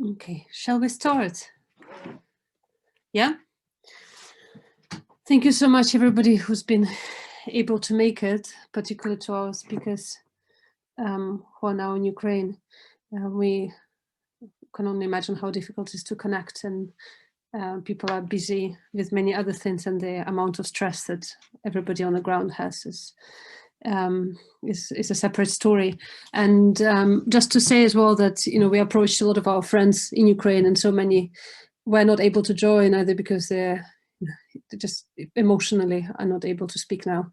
Okay, shall we start? Yeah. Thank you so much, everybody who's been able to make it, particularly to our speakers who are now in Ukraine. We can only imagine how difficult it is to connect, and people are busy with many other things, and the amount of stress that everybody on the ground has is a separate story. And just to say as well that, you know, we approached a lot of our friends in Ukraine, and so many were not able to join, either because they're just emotionally are not able to speak now,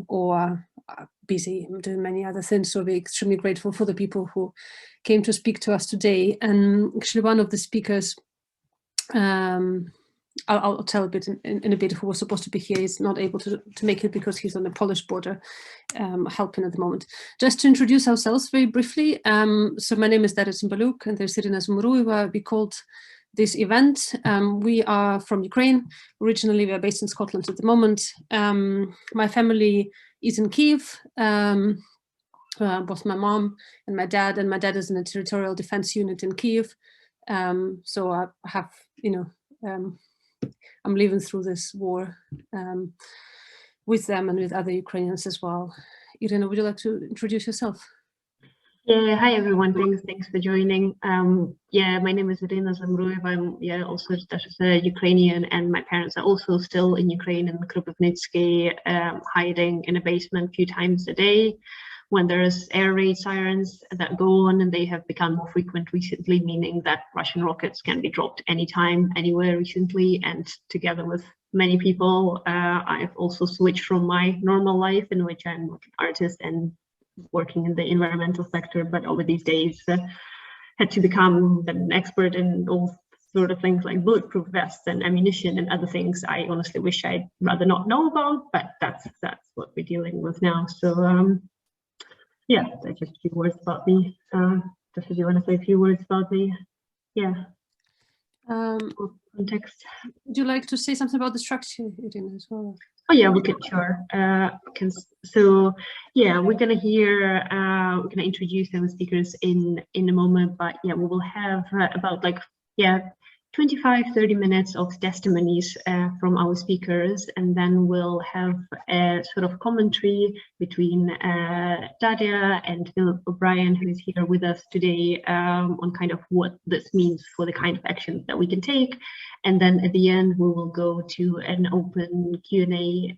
or are busy doing many other things. So we're extremely grateful for the people who came to speak to us today. And actually one of the speakers, I'll tell a bit in a bit, who was supposed to be here is not able to make it because he's on the Polish border helping at the moment. Just to introduce ourselves very briefly. So my name is Tetyana Dolghier, and there's Tetyana Dolghier. We called this event. We are from Ukraine. Originally, we are based in Scotland at the moment. My family is in Kyiv. Both my mom and my dad is in a territorial defense unit in Kyiv. So I have, you know, I'm living through this war with them and with other Ukrainians as well. Irina, would you like to introduce yourself? Yeah, hi everyone. Thanks for joining. Yeah, my name is Tetyana Dolghier. I'm also just a Ukrainian, and my parents are also still in Ukraine in Kropyvnytsky, hiding in a basement a few times a day when there's air raid sirens that go on, and they have become more frequent recently, meaning that Russian rockets can be dropped anytime, anywhere recently. And together with many people, I've also switched from my normal life, in which I'm an artist and working in the environmental sector, but over these days had to become an expert in all sort of things like bulletproof vests and ammunition and other things I honestly wish I'd rather not know about, but that's what we're dealing with now. So yeah, that's just a few words about me. Just if you want to say a few words about me, yeah. Context. Would you like to say something about the structure, Irina, as well? Oh yeah, we could, sure. So yeah, we're gonna hear, we're gonna introduce some speakers in a moment, but yeah, we will have about 25-30 minutes of testimonies from our speakers, and then we'll have a sort of commentary between Daria and Philip O'Brien, who is here with us today, on kind of what this means for the kind of actions that we can take. And then at the end, we will go to an open Q&A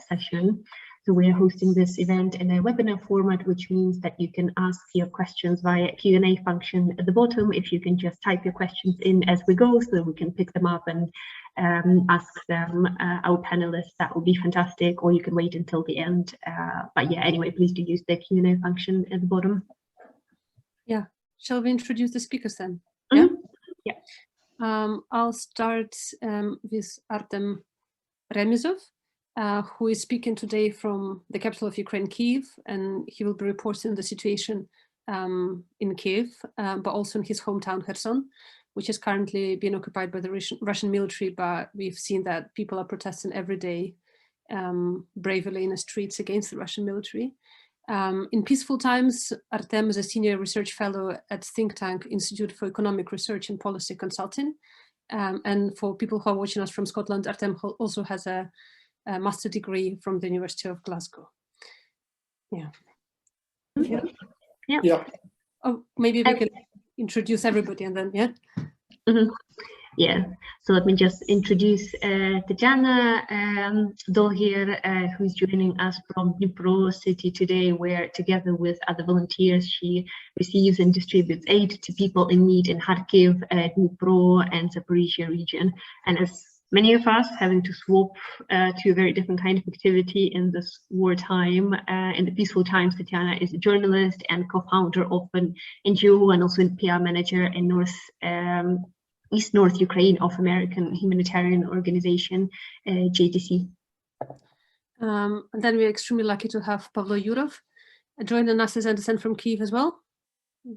session. So we are hosting this event in a webinar format, which means that you can ask your questions via Q&A function at the bottom. If you can just type your questions in as we go, so that we can pick them up and ask them our panelists, that would be fantastic. Or you can wait until the end. But yeah, anyway, please do use the Q&A function at the bottom. Yeah. Shall we introduce the speakers then? Mm-hmm. Yeah. I'll start with Artem Remizov, who is speaking today from the capital of Ukraine, Kyiv, and he will be reporting the situation in Kyiv, but also in his hometown, Kherson, which is currently being occupied by the Russian military, but we've seen that people are protesting every day bravely in the streets against the Russian military. In peaceful times, Artem is a senior research fellow at think tank Institute for Economic Research and Policy Consulting. And for people who are watching us from Scotland, Artem also has a master's degree from the University of Glasgow. Yeah. Yeah. Oh, maybe we can introduce everybody and then, yeah? Mm-hmm. Yeah, so let me just introduce Tetyana Dolghier, who's joining us from Dnipro city today, where together with other volunteers, she receives and distributes aid to people in need in Kharkiv, Dnipro and Zaporizhzhya region. And as many of us having to swap to a very different kind of activity in this wartime, in the peaceful times, Tetyana is a journalist and co-founder of an NGO and also a PR manager in East North Ukraine of American humanitarian organization, JTC. And then we're extremely lucky to have Pavlo Yurov joining us as Anderson from Kyiv as well.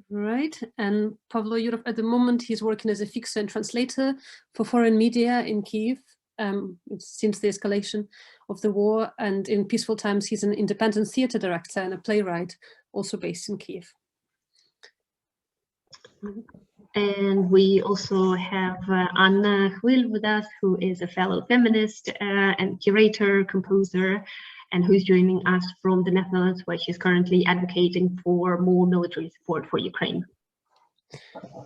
Right, and Pavlo Yurov, at the moment, he's working as a fixer and translator for foreign media in Kyiv since the escalation of the war, and in peaceful times, he's an independent theater director and a playwright, also based in Kyiv. And we also have Anna Hwil with us, who is a fellow feminist and curator, composer, and who's joining us from the Netherlands, where she's currently advocating for more military support for Ukraine.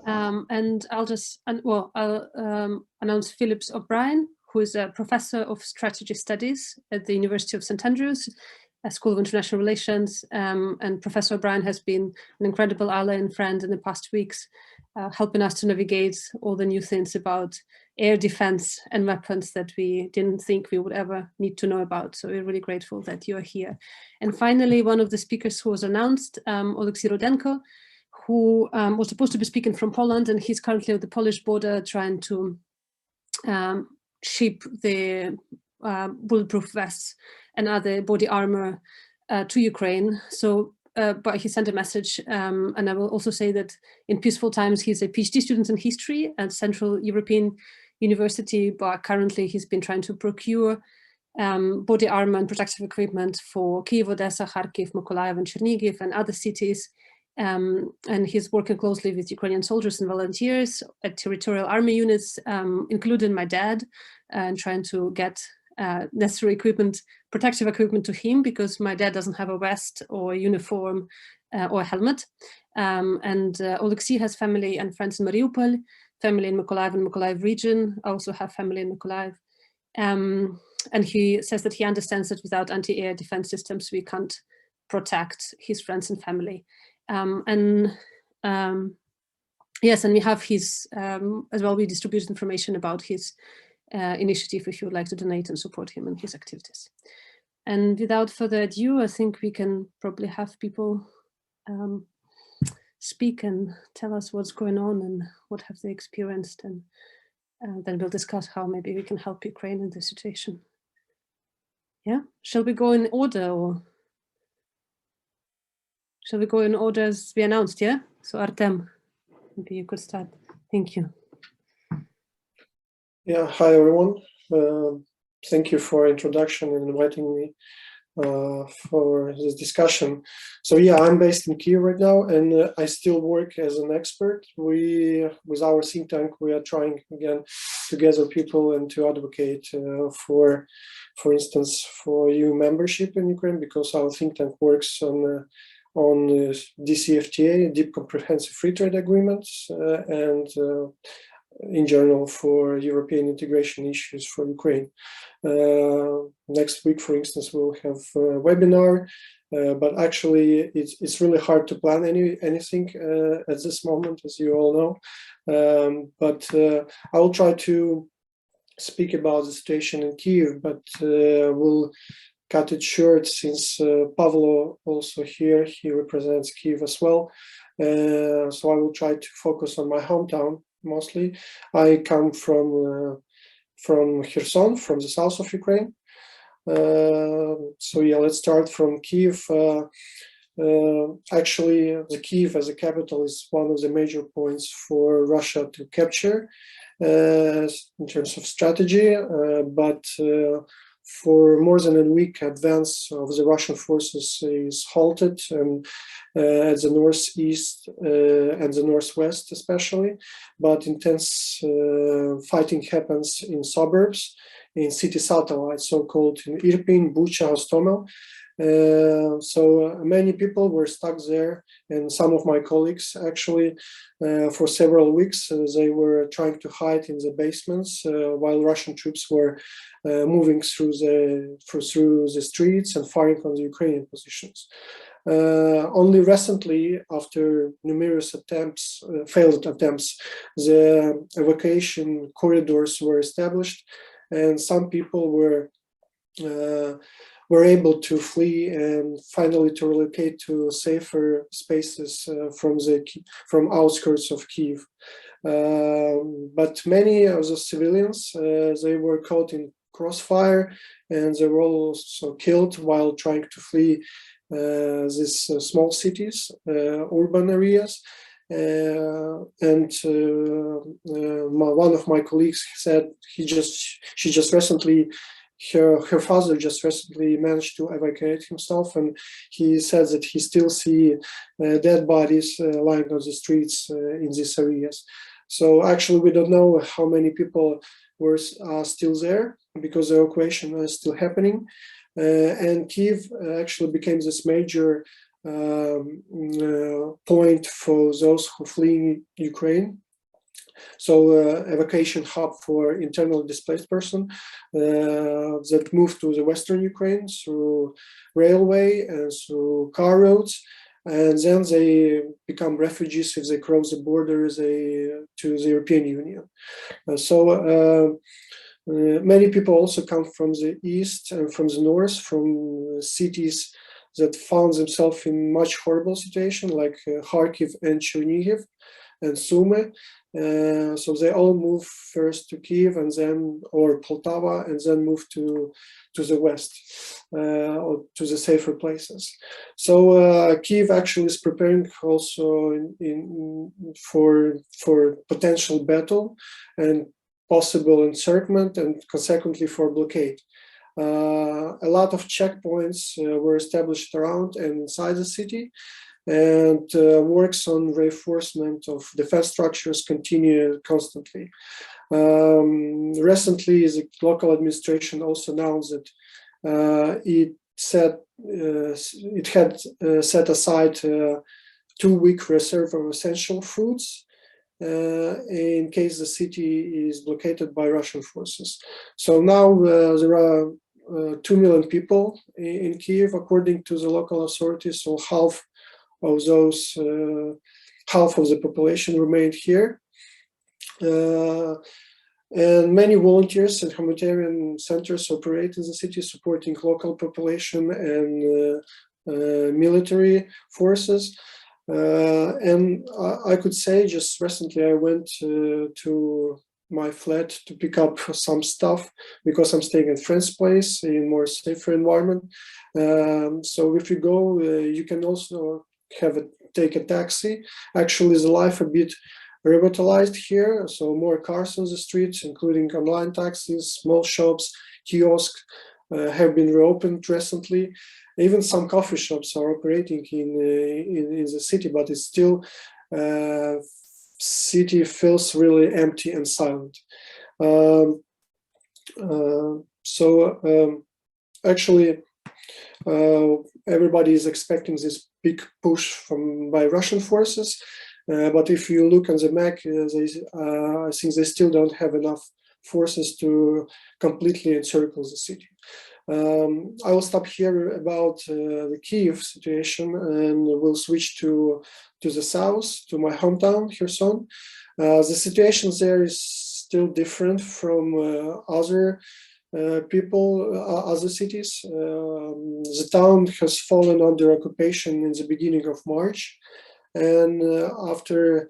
And I'll just, announce Philip O'Brien, who is a professor of strategy studies at the University of St. Andrews, a School of International Relations. And Professor O'Brien has been an incredible ally and friend in the past weeks, helping us to navigate all the new things about air defense and weapons that we didn't think we would ever need to know about. So we're really grateful that you are here. And finally, one of the speakers who was announced, Oleksiy Rudenko, who was supposed to be speaking from Poland, and he's currently at the Polish border trying to ship the bulletproof vests and other body armor to Ukraine. So, but he sent a message, and I will also say that in peaceful times, he's a PhD student in history at Central European University, but currently he's been trying to procure body armor and protective equipment for Kyiv, Odessa, Kharkiv, Mykolaiv, and Chernihiv, and other cities. And he's working closely with Ukrainian soldiers and volunteers at territorial army units, including my dad, and trying to get necessary equipment, protective equipment to him, because my dad doesn't have a vest or a uniform or a helmet. And Oleksiy has family and friends in Mariupol, family in Mykolaiv and Mykolaiv region. I also have family in Mykolaiv. And he says that he understands that without anti-air defense systems, we can't protect his friends and family. Yes, and we have his, as well, we distribute information about his initiative if you would like to donate and support him and his activities. And without further ado, I think we can probably have people speak and tell us what's going on and what have they experienced, and then we'll discuss how maybe we can help Ukraine in this situation. Yeah, shall we go in order, or shall we go in order as we announced? Yeah, so Artem, maybe you could start. Thank you. Yeah, hi everyone. Thank you for introduction and inviting me for this discussion. So yeah, I'm based in Kyiv right now, and I still work as an expert. With our think tank, we are trying again to gather people and to advocate for instance, for EU membership in Ukraine, because our think tank works on DCFTA, Deep Comprehensive Free Trade Agreements, and in general for European integration issues for Ukraine. Next week, for instance, we'll have a webinar, but actually it's really hard to plan anything at this moment, as you all know. But I will try to speak about the situation in Kyiv, but we'll cut it short since Pavlo also here, he represents Kyiv as well. So I will try to focus on my hometown mostly. I come from Kherson, from the south of Ukraine. So yeah, let's start from Kyiv. Actually, the Kyiv as a capital is one of the major points for Russia to capture in terms of strategy, but for more than a week, advance of the Russian forces is halted, and at the northeast and the northwest especially, but intense fighting happens in suburbs, in city satellites, so-called in Irpin, Bucha, Hostomel. So many people were stuck there, and some of my colleagues actually for several weeks they were trying to hide in the basements while Russian troops were moving through the streets and firing on the Ukrainian positions. Only recently, after numerous attempts, failed attempts, the evacuation corridors were established, and some people were able to flee and finally to relocate to safer spaces from outskirts of Kyiv. But many of the civilians, they were caught in crossfire, and they were also killed while trying to flee these small cities, urban areas. And one of my colleagues said she just recently her father just recently managed to evacuate himself, and he said that he still see dead bodies lying on the streets in these areas. So actually, we don't know how many people are still there because the evacuation is still happening. And Kyiv actually became this major point for those who flee Ukraine. So evacuation hub for internally displaced person that moved to the Western Ukraine through railway and through car roads. And then they become refugees if they cross the border to the European Union. Many people also come from the east and from the north, from cities that found themselves in much horrible situation, like Kharkiv and Chernihiv and Sumy. So they all move first to Kyiv and then, or Poltava, and then move to the west or to the safer places. So Kyiv actually is preparing also for potential battle and possible encirclement, and consequently for blockade. A lot of checkpoints were established around and inside the city, and works on reinforcement of defense structures continue constantly. Recently, the local administration also announced that it had set aside 2-week reserve of essential foods in case the city is blockaded by Russian forces. So now there are 2 million people in Kyiv, according to the local authorities. So half of the population remained here. And many volunteers and humanitarian centers operate in the city, supporting local population and military forces. And I could say just recently I went to my flat to pick up some stuff because I'm staying at a friend's place in more safer environment. So if you go, you can also take a taxi. Actually, the life a bit revitalized here, so more cars on the streets, including online taxis, small shops, kiosks have been reopened recently. Even some coffee shops are operating in the city, but it's still city feels really empty and silent. Actually, everybody is expecting this big push by Russian forces, but if you look on the map, I think they still don't have enough forces to completely encircle the city. I will stop here about the Kyiv situation, and we'll switch to the south, to my hometown, Kherson. The situation there is still different from other other cities. The town has fallen under occupation in the beginning of March, and after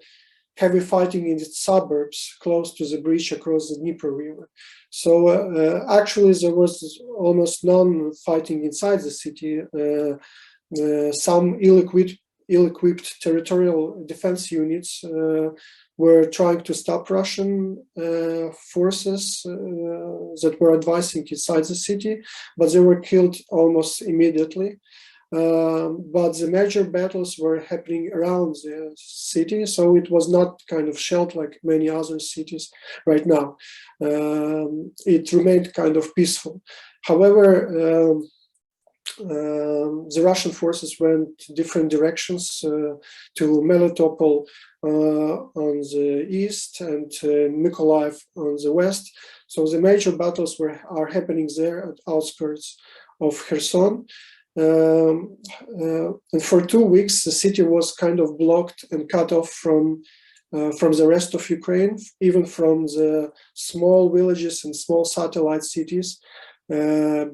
heavy fighting in its suburbs close to the bridge across the Dnipro River. So actually there was almost none fighting inside the city. Some ill-equipped territorial defense units were trying to stop Russian forces that were advancing inside the city, but they were killed almost immediately. But the major battles were happening around the city, so it was not kind of shelled like many other cities right now. It remained kind of peaceful. However, the Russian forces went different directions to Melitopol on the east and Mykolaiv on the west. So the major battles are happening there at outskirts of Kherson. And for 2 weeks, the city was kind of blocked and cut off from the rest of Ukraine, even from the small villages and small satellite cities,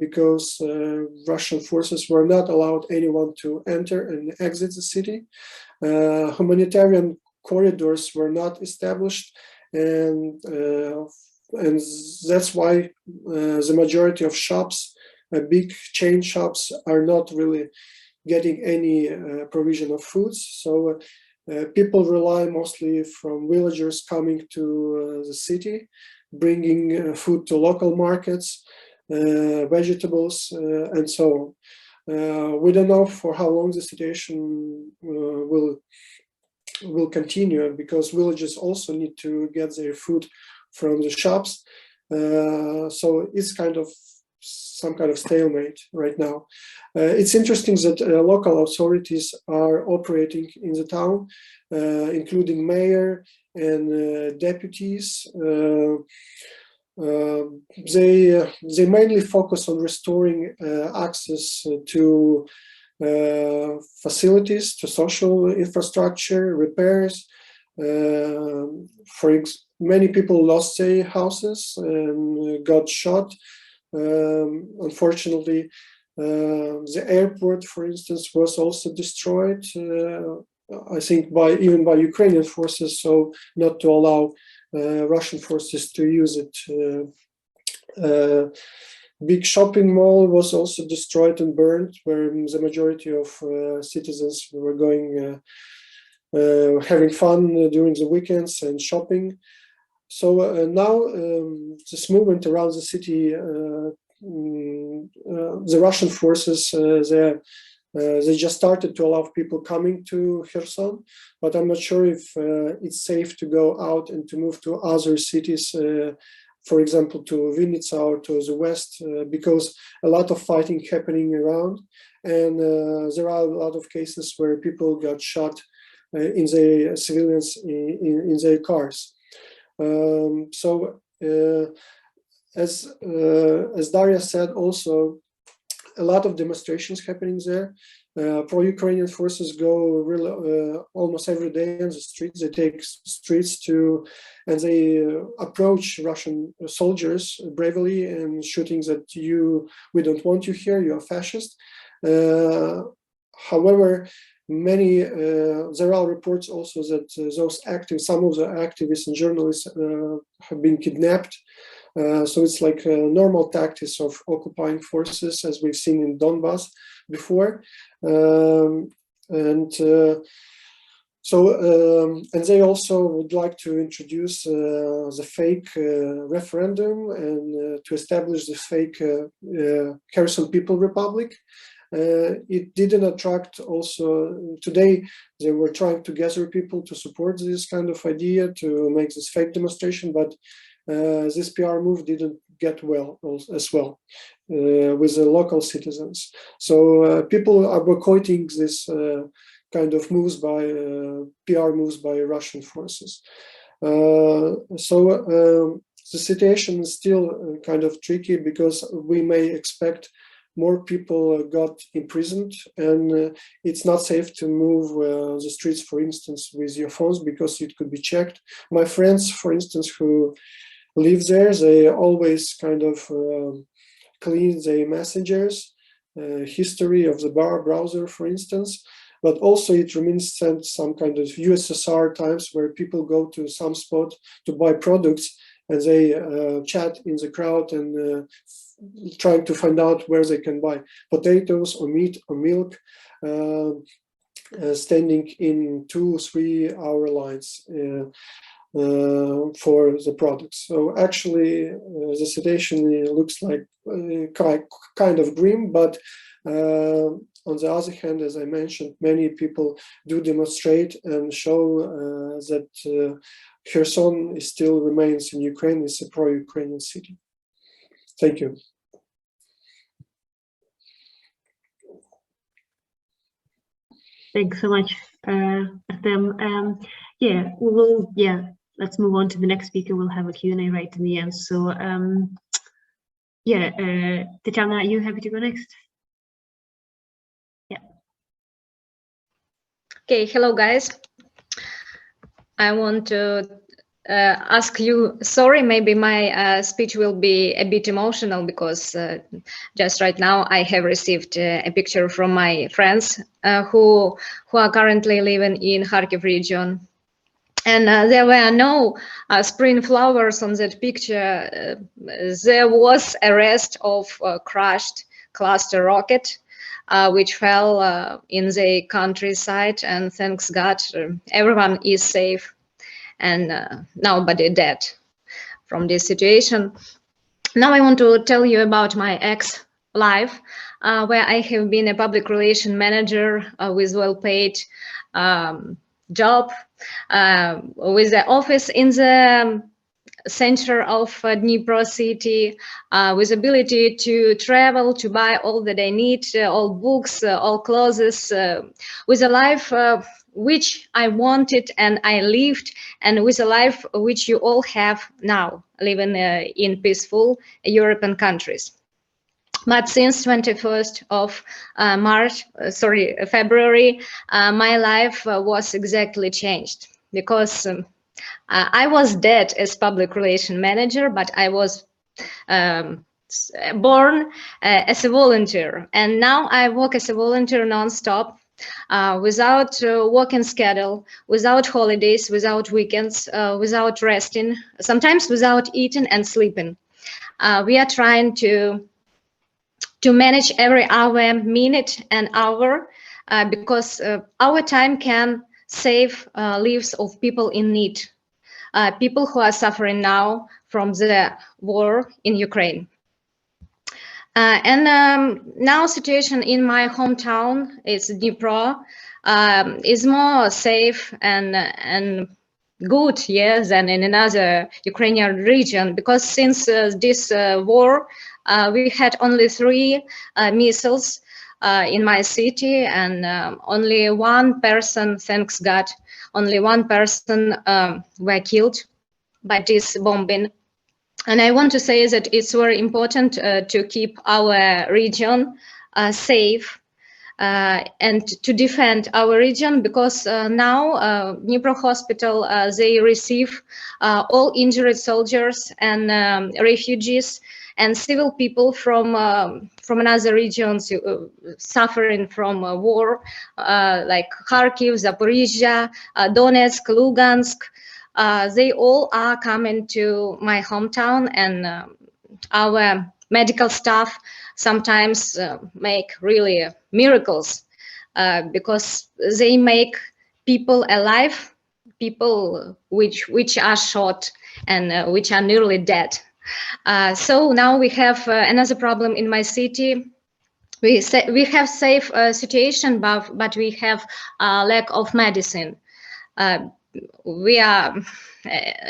because Russian forces were not allowed anyone to enter and exit the city. Humanitarian corridors were not established, and that's why the majority of shops, big chain shops, are not really getting any provision of foods. So people rely mostly from villagers coming to the city, bringing food to local markets. vegetables, and so on. We don't know for how long the situation will continue, because villagers also need to get their food from the shops. So it's kind of some kind of stalemate right now. It's interesting that local authorities are operating in the town, including mayor and deputies. They mainly focus on restoring access to facilities, to social infrastructure, repairs. Many people lost their houses and got shot. Unfortunately, the airport, for instance, was also destroyed. I think even by Ukrainian forces, so not to allow Russian forces to use it. Big shopping mall was also destroyed and burned, where the majority of citizens were going having fun during the weekends and shopping. So now this movement around the city, the Russian forces, they just started to allow people coming to Kherson, but I'm not sure if it's safe to go out and to move to other cities, for example, to Vinnytsia or to the west, because a lot of fighting happening around, and there are a lot of cases where people got shot in their civilians in their cars. As Daria said, also a lot of demonstrations happening there. Pro-Ukrainian forces go really, almost every day on the streets. They take streets and they approach Russian soldiers bravely and shooting that we don't want you here, you are fascist. However, there are reports also that some of the activists and journalists have been kidnapped. So it's like normal tactics of occupying forces, as we've seen in Donbass before. And they also would like to introduce the fake referendum and to establish the fake Kherson People Republic. It didn't attract also, today they were trying to gather people to support this kind of idea, to make this fake demonstration, but this PR move didn't get well as well with the local citizens. So people are boycotting this kind of moves PR moves by Russian forces. The situation is still kind of tricky, because we may expect more people got imprisoned, and it's not safe to move the streets, for instance, with your phones, because it could be checked. My friends, for instance, who live there, they always kind of clean their messengers, history of the browser, for instance, but also it reminiscent some kind of USSR times where people go to some spot to buy products, and they chat in the crowd and trying to find out where they can buy potatoes or meat or milk, standing in 2-3 hour lines for the products. So actually the situation looks like kind of grim, but on the other hand, as I mentioned, many people do demonstrate and show that Kherson still remains in Ukraine. It's a pro-Ukrainian city. Thank you. Thanks so much, Artem. Yeah, we will. Yeah, let's move on to the next speaker. We'll have a Q&A right in the end. So, Tetyana, are you happy to go next? Yeah. Okay. Hello, guys. I want to ask you, sorry, maybe my speech will be a bit emotional, because just right now I have received a picture from my friends who are currently living in Kharkiv region. And there were no spring flowers on that picture. There was a rest of crushed cluster rocket, which fell in the countryside, and thanks God, everyone is safe and nobody dead from this situation. Now I want to tell you about my ex-life, where I have been a public relation manager with well-paid job, with the office in the center of Dnipro city, with ability to travel, to buy all that I need, all books, all clothes, with a life which I wanted and I lived, and with a life which you all have now, living in peaceful European countries. But since 21st of February, my life was exactly changed, because I was dead as public relation manager, but I was born as a volunteer, and now I work as a volunteer non-stop, without working schedule, without holidays, without weekends, without resting, sometimes without eating and sleeping. We are trying to manage every hour, minute and hour, because our time can save lives of people in need, people who are suffering now from the war in Ukraine. Now situation in my hometown is Dnipro, is more safe and good, yes, than in another Ukrainian region, because since this war, we had only 3 missiles in my city, and only one person, thanks God, only one person were killed by this bombing. And I want to say that it's very important to keep our region safe and to defend our region, because now Dnipro hospital, they receive all injured soldiers and refugees and civil people from another regions suffering from war, like Kharkiv, Zaporizhzhya, Donetsk, Lugansk. They all are coming to my hometown, and our medical staff sometimes make really miracles, because they make people alive, people which are shot and which are nearly dead. So now we have another problem in my city. We have safe situation, but we have lack of medicine. We are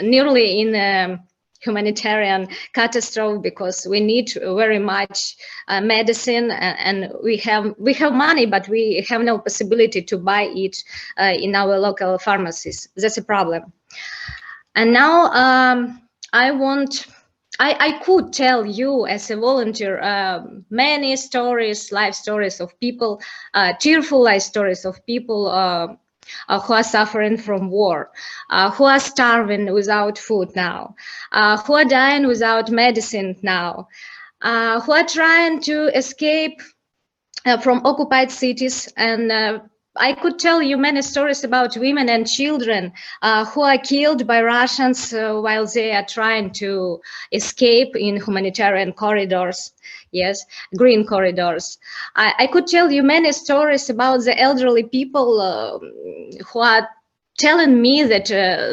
nearly in a humanitarian catastrophe, because we need very much medicine, and we have money, but we have no possibility to buy it in our local pharmacies. That's a problem. And now I could tell you as a volunteer many stories, life stories of people, tearful life stories of people who are suffering from war, who are starving without food now, who are dying without medicine now, who are trying to escape from occupied cities. And I could tell you many stories about women and children who are killed by Russians while they are trying to escape in humanitarian corridors. Yes, green corridors. I could tell you many stories about the elderly people who are telling me that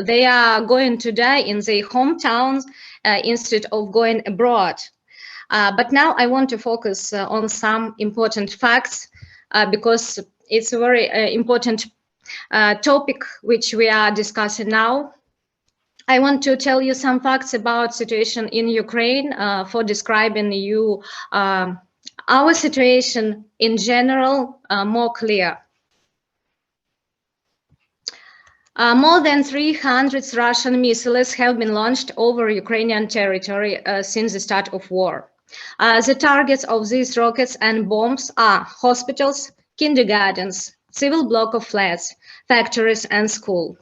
they are going to die in their hometowns instead of going abroad. But now I want to focus on some important facts because it's a very important topic which we are discussing now. I want to tell you some facts about situation in Ukraine for describing you our situation in general more clear. More than 300 Russian missiles have been launched over Ukrainian territory since the start of war. The targets of these rockets and bombs are hospitals, kindergartens, civil block of flats, factories and schools.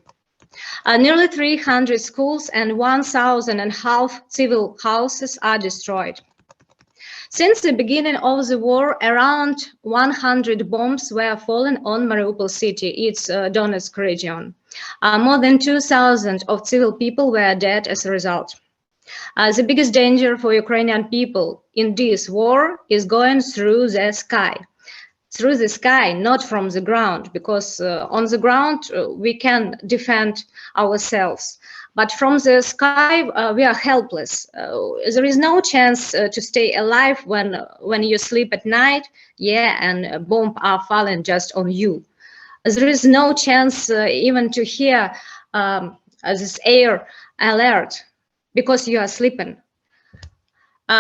Nearly 300 schools and 1,500 civil houses are destroyed. Since the beginning of the war, around 100 bombs were fallen on Mariupol city, its Donetsk region. More than 2,000 of civil people were dead as a result. The biggest danger for Ukrainian people in this war is going through the sky. through the sky, not from the ground, because on the ground we can defend ourselves. But from the sky, we are helpless. There is no chance to stay alive when you sleep at night, yeah, and bombs are falling just on you. There is no chance even to hear this air alert because you are sleeping.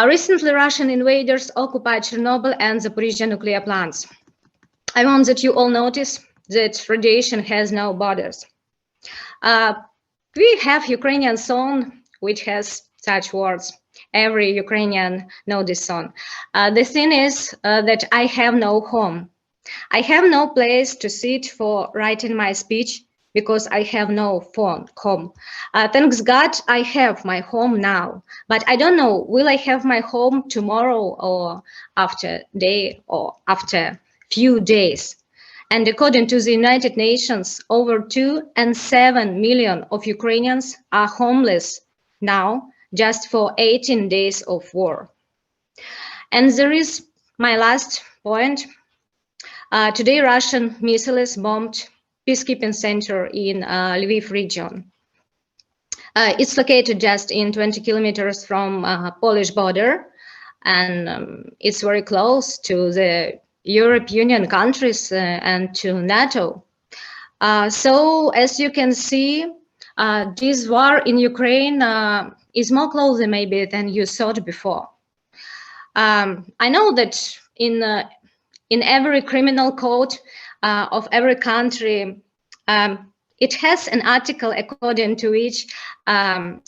Recently, Russian invaders occupied Chernobyl and Zaporizhzhya nuclear plants. I want that you all notice that radiation has no borders. We have Ukrainian song which has such words. Every Ukrainian knows this song. The thing is that I have no home. I have no place to sit for writing my speech because I have no home. Thanks God I have my home now, but I don't know, will I have my home tomorrow or after day or after few days? And according to the United Nations, over 2.7 million of Ukrainians are homeless now, just for 18 days of war. And there is my last point. Today, Russian missiles bombed peacekeeping center in Lviv region. It's located just in 20 kilometers from Polish border, and it's very close to the European Union countries and to NATO. So as you can see, this war in Ukraine is more closer maybe than you thought before. I know that in every criminal code of every country, it has an article according to which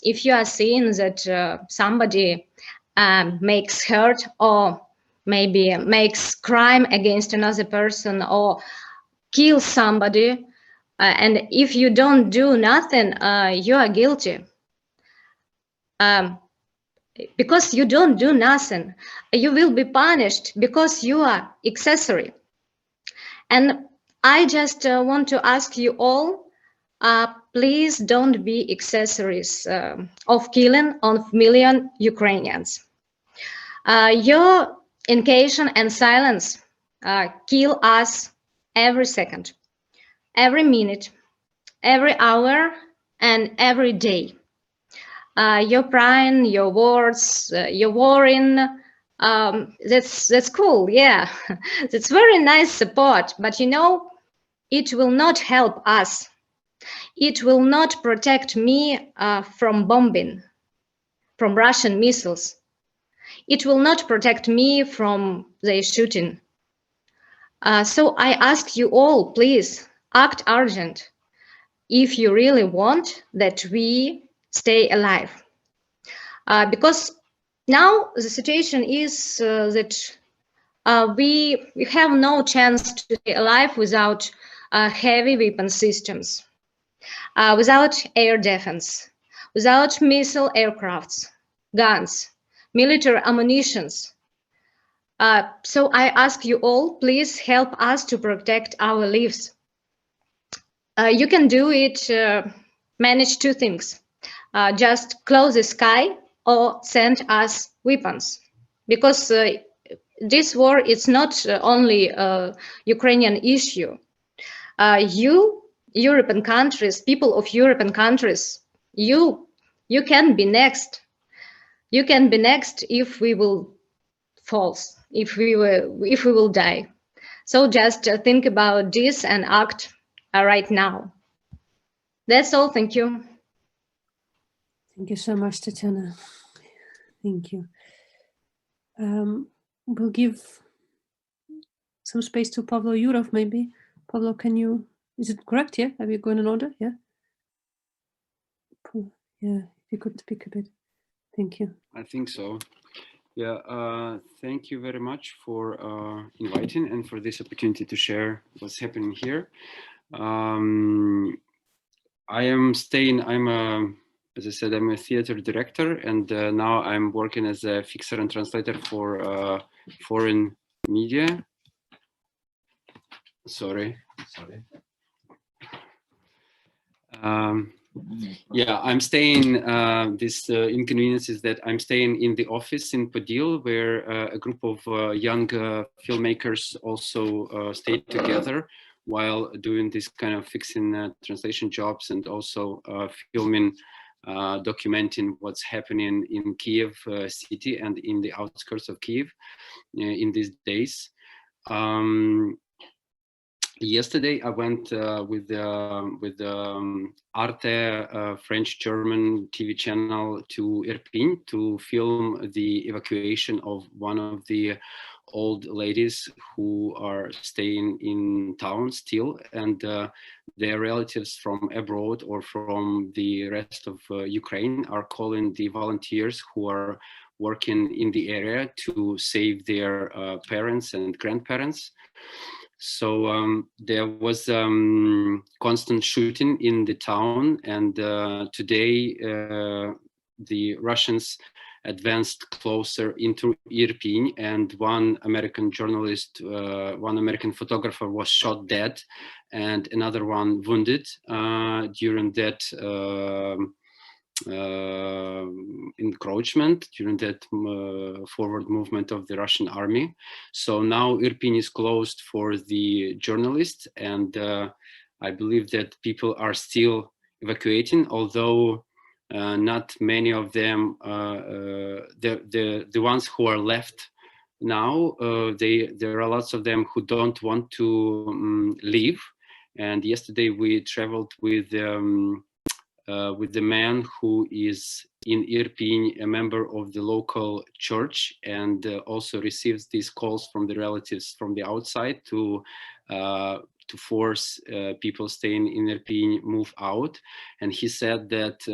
if you are seeing that somebody makes hurt or maybe makes crime against another person or kills somebody, and if you don't do nothing, you are guilty. Because you don't do nothing, you will be punished because you are accessory. And I just want to ask you all, please don't be accessories of killing of million Ukrainians. Your inaction and silence kill us every second, every minute, every hour, and every day. Your pride, your words, your worrying, that's cool, yeah. That's very nice support, but you know, it will not help us. It will not protect me from bombing, from Russian missiles. It will not protect me from their shooting. So I ask you all, please, act urgent if you really want that we stay alive. Because now the situation is that we have no chance to stay alive without heavy weapon systems, without air defense, without missile aircrafts, guns, military ammunitions. So I ask you all, please help us to protect our lives. You can do it, manage two things. Just close the sky or send us weapons. Because this war is not only a Ukrainian issue. You, European countries, people of European countries, you can be next. You can be next if we will fall, if we will die. So just think about this and act right now. That's all. Thank you. Thank you so much, Tetyana. Thank you. We'll give some space to Pavlo Yurov, maybe. Pavlo, can you, is it correct, yeah? Are we going in order, yeah? Yeah, if you could speak a bit. Thank you. I think so. Yeah, thank you very much for inviting and for this opportunity to share what's happening here. I am staying, as I said, I'm a theater director, and now I'm working as a fixer and translator for foreign media. Sorry. Yeah, I'm staying, this inconvenience is that I'm staying in the office in Podil, where a group of young filmmakers also stay together while doing this kind of fixing translation jobs and also filming, documenting what's happening in Kyiv city and in the outskirts of Kyiv in these days. Yesterday, I went with Arte, French-German TV channel, to Irpin to film the evacuation of one of the old ladies who are staying in town still, and their relatives from abroad or from the rest of Ukraine are calling the volunteers who are working in the area to save their parents and grandparents. So there was constant shooting in the town, and today the Russians advanced closer into Irpin, and one American journalist, one American photographer was shot dead, and another one wounded during that encroachment, during that forward movement of the Russian army. So now Irpin is closed for the journalists, and I believe that people are still evacuating, although not many of them, the ones who are left now, there are lots of them who don't want to leave. And yesterday we traveled with the man who is in Irpin, a member of the local church, and also receives these calls from the relatives from the outside to force people staying in Irpin move out. And he said that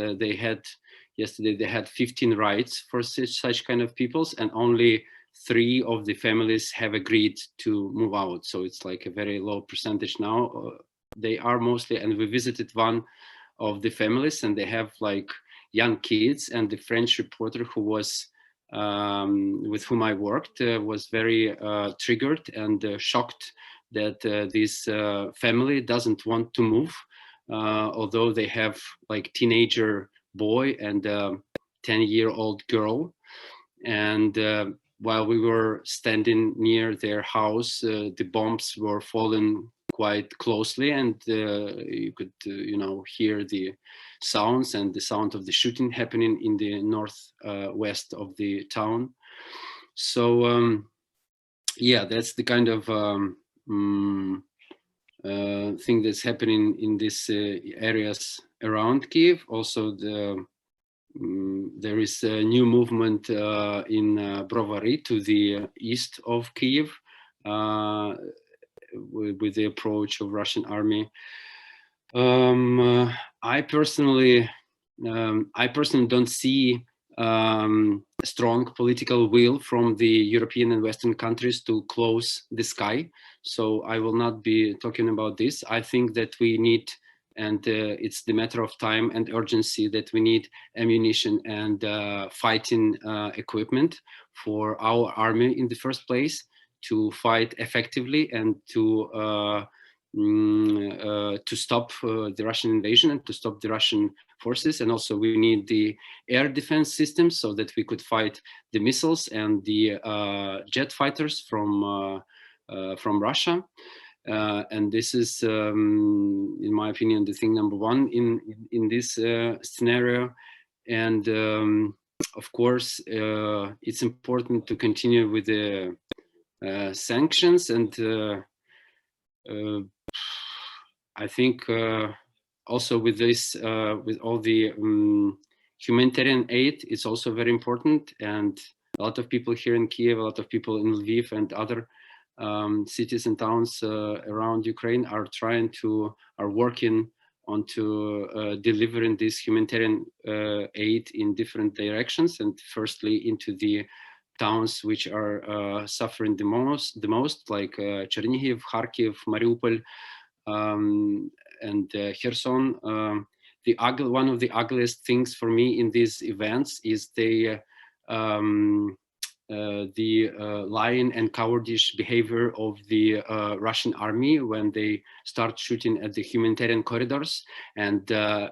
yesterday they had 15 rights for such kind of peoples, and only 3 of the families have agreed to move out. So it's like a very low percentage now. They are mostly, and we visited one of the families, and they have like young kids, and the French reporter who was with whom I worked was very triggered and shocked that this family doesn't want to move, although they have like teenager boy and 10-year-old girl. And while we were standing near their house, the bombs were falling quite closely, and you could hear the sounds and the sound of the shooting happening in the northwest of the town. So yeah, that's the kind of thing that's happening in these areas around Kyiv. Also, there is a new movement in Brovary to the east of Kyiv, with the approach of Russian army. I personally don't see a strong political will from the European and Western countries to close the sky. So I will not be talking about this. I think that we need, and it's the matter of time and urgency, that we need ammunition and fighting equipment for our army in the first place, to fight effectively and to stop the Russian invasion and to stop the Russian forces. And also we need the air defense systems so that we could fight the missiles and the jet fighters from Russia. And this is, in my opinion, the thing number one in this scenario. And of course, it's important to continue with the sanctions, and I think also with this, with all the humanitarian aid, it's also very important. And a lot of people here in Kyiv, a lot of people in Lviv and other cities and towns around Ukraine are working on to delivering this humanitarian aid in different directions, and firstly into the towns which are suffering the most, like Chernihiv, Kharkiv, Mariupol, and Kherson. One of the ugliest things for me in these events is they the lying and cowardice behavior of the Russian army when they start shooting at the humanitarian corridors. And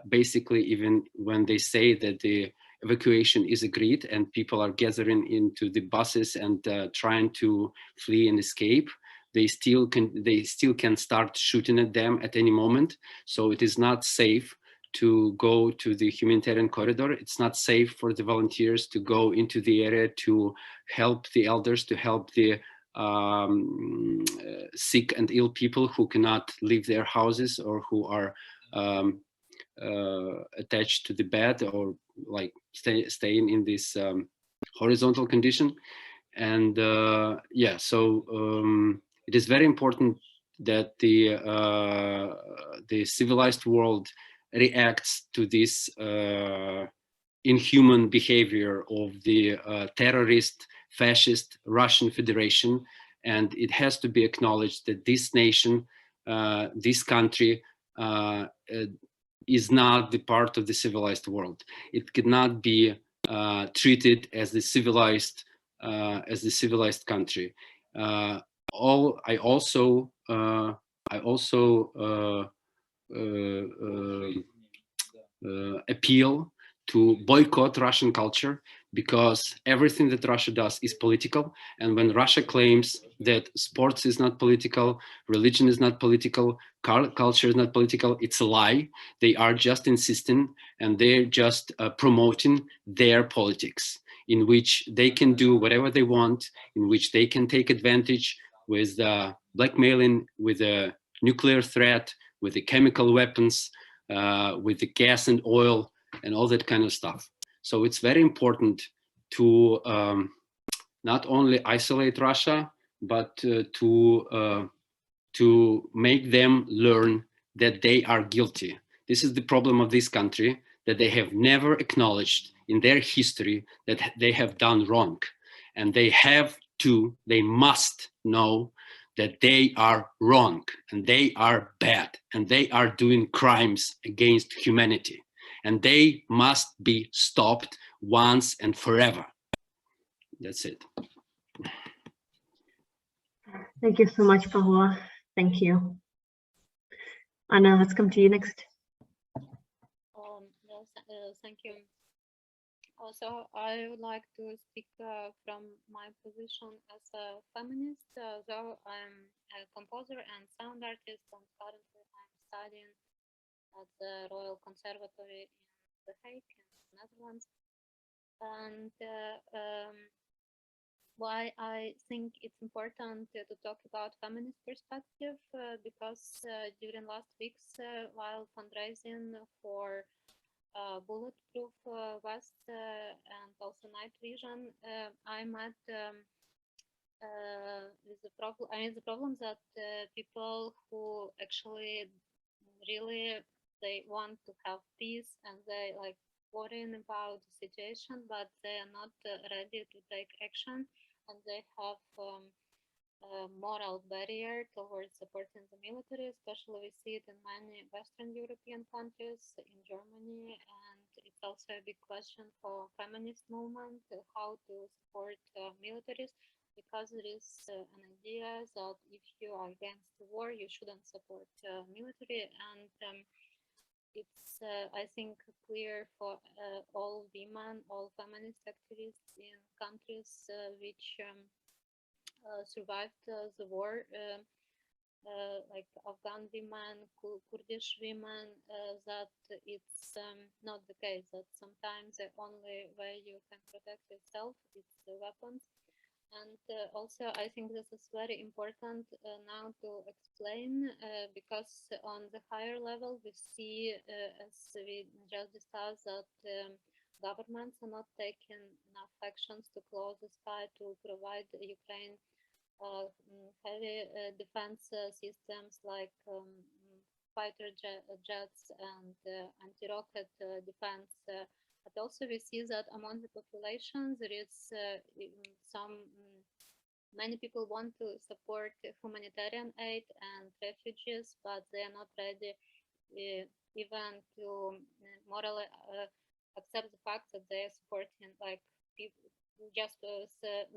basically, even when they say that the evacuation is agreed and people are gathering into the buses and trying to flee and escape, they still can start shooting at them at any moment. So it is not safe to go to the humanitarian corridor. It's not safe for the volunteers to go into the area to help the elders, to help the sick and ill people who cannot leave their houses or who are attached to the bed or like staying in this horizontal condition. And yeah, so it is very important that the civilized world reacts to this inhuman behavior of the terrorist, fascist Russian Federation. And it has to be acknowledged that this nation, this country, is not the part of the civilized world. It cannot be treated as the civilized country. I also appeal to boycott Russian culture, because everything that Russia does is political. And when Russia claims that sports is not political, religion is not political, culture is not political, it's a lie. They are just insisting, and they're just promoting their politics, in which they can do whatever they want, in which they can take advantage with blackmailing, with a nuclear threat, with the chemical weapons, with the gas and oil and all that kind of stuff. So it's very important to not only isolate Russia, but to make them learn that they are guilty. This is the problem of this country, that they have never acknowledged in their history that they have done wrong. And they must know that they are wrong and they are bad and they are doing crimes against humanity. And they must be stopped once and forever. That's it. Thank you so much, Pavlo. Thank you. Anna, let's come to you next. Thank you. Also, I would like to speak from my position as a feminist, though I'm a composer and sound artist, and currently I'm studying at the Royal Conservatory in The Hague, in the Netherlands. And why I think it's important to talk about feminist perspective, because during last weeks, while fundraising for bulletproof vest and also night vision, I met with the problem that people who actually really they want to have peace and they like worrying about the situation, but they are not ready to take action, and they have a moral barrier towards supporting the military. Especially we see it in many Western European countries, in Germany, and it's also a big question for feminist movement, how to support militaries, because there is an idea that if you are against the war, you shouldn't support military. And it's, I think, clear for all women, all feminist activists in countries which survived the war, like Afghan women, Kurdish women, that it's not the case, that sometimes the only way you can protect yourself is the weapons. And also I think this is very important now to explain, because on the higher level we see, as we just discussed, that governments are not taking enough actions to close the sky, to provide Ukraine heavy defense systems like fighter jets and anti-rocket defense. But also we see that among the population there is many people want to support humanitarian aid and refugees, but they are not ready even to morally accept the fact that they are supporting like just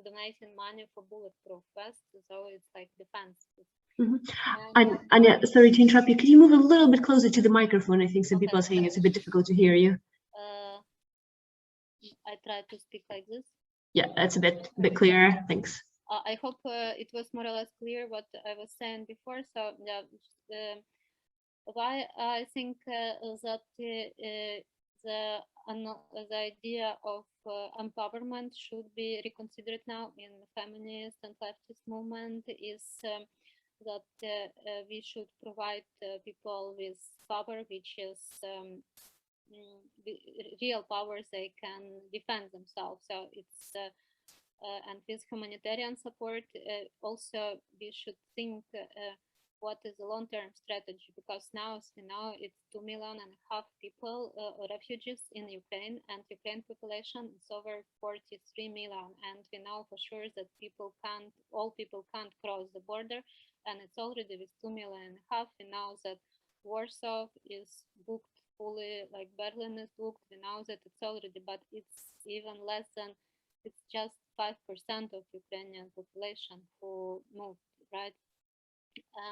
donating money for bulletproof vests, so it's like defense. Anya, sorry to interrupt you. Could you move a little bit closer to the microphone? I think some people are saying it's a bit difficult to hear you. I try to speak like this. Yeah, that's a bit clearer. Thanks. I hope it was more or less clear what I was saying before. So why I think that the idea of empowerment should be reconsidered now in the feminist and leftist movement is that we should provide people with power, which is real powers they can defend themselves. So it's and with humanitarian support also we should think what is the long-term strategy, because now, as we know, it's 2.5 million people refugees in Ukraine, and Ukraine population is over 43 million, and we know for sure that all people can't cross the border, and it's already with 2.5 million. We know that Warsaw is booked fully, like Berlin is booked. We know that it's already, but it's even less than, it's just 5% of Ukrainian population who moved, right?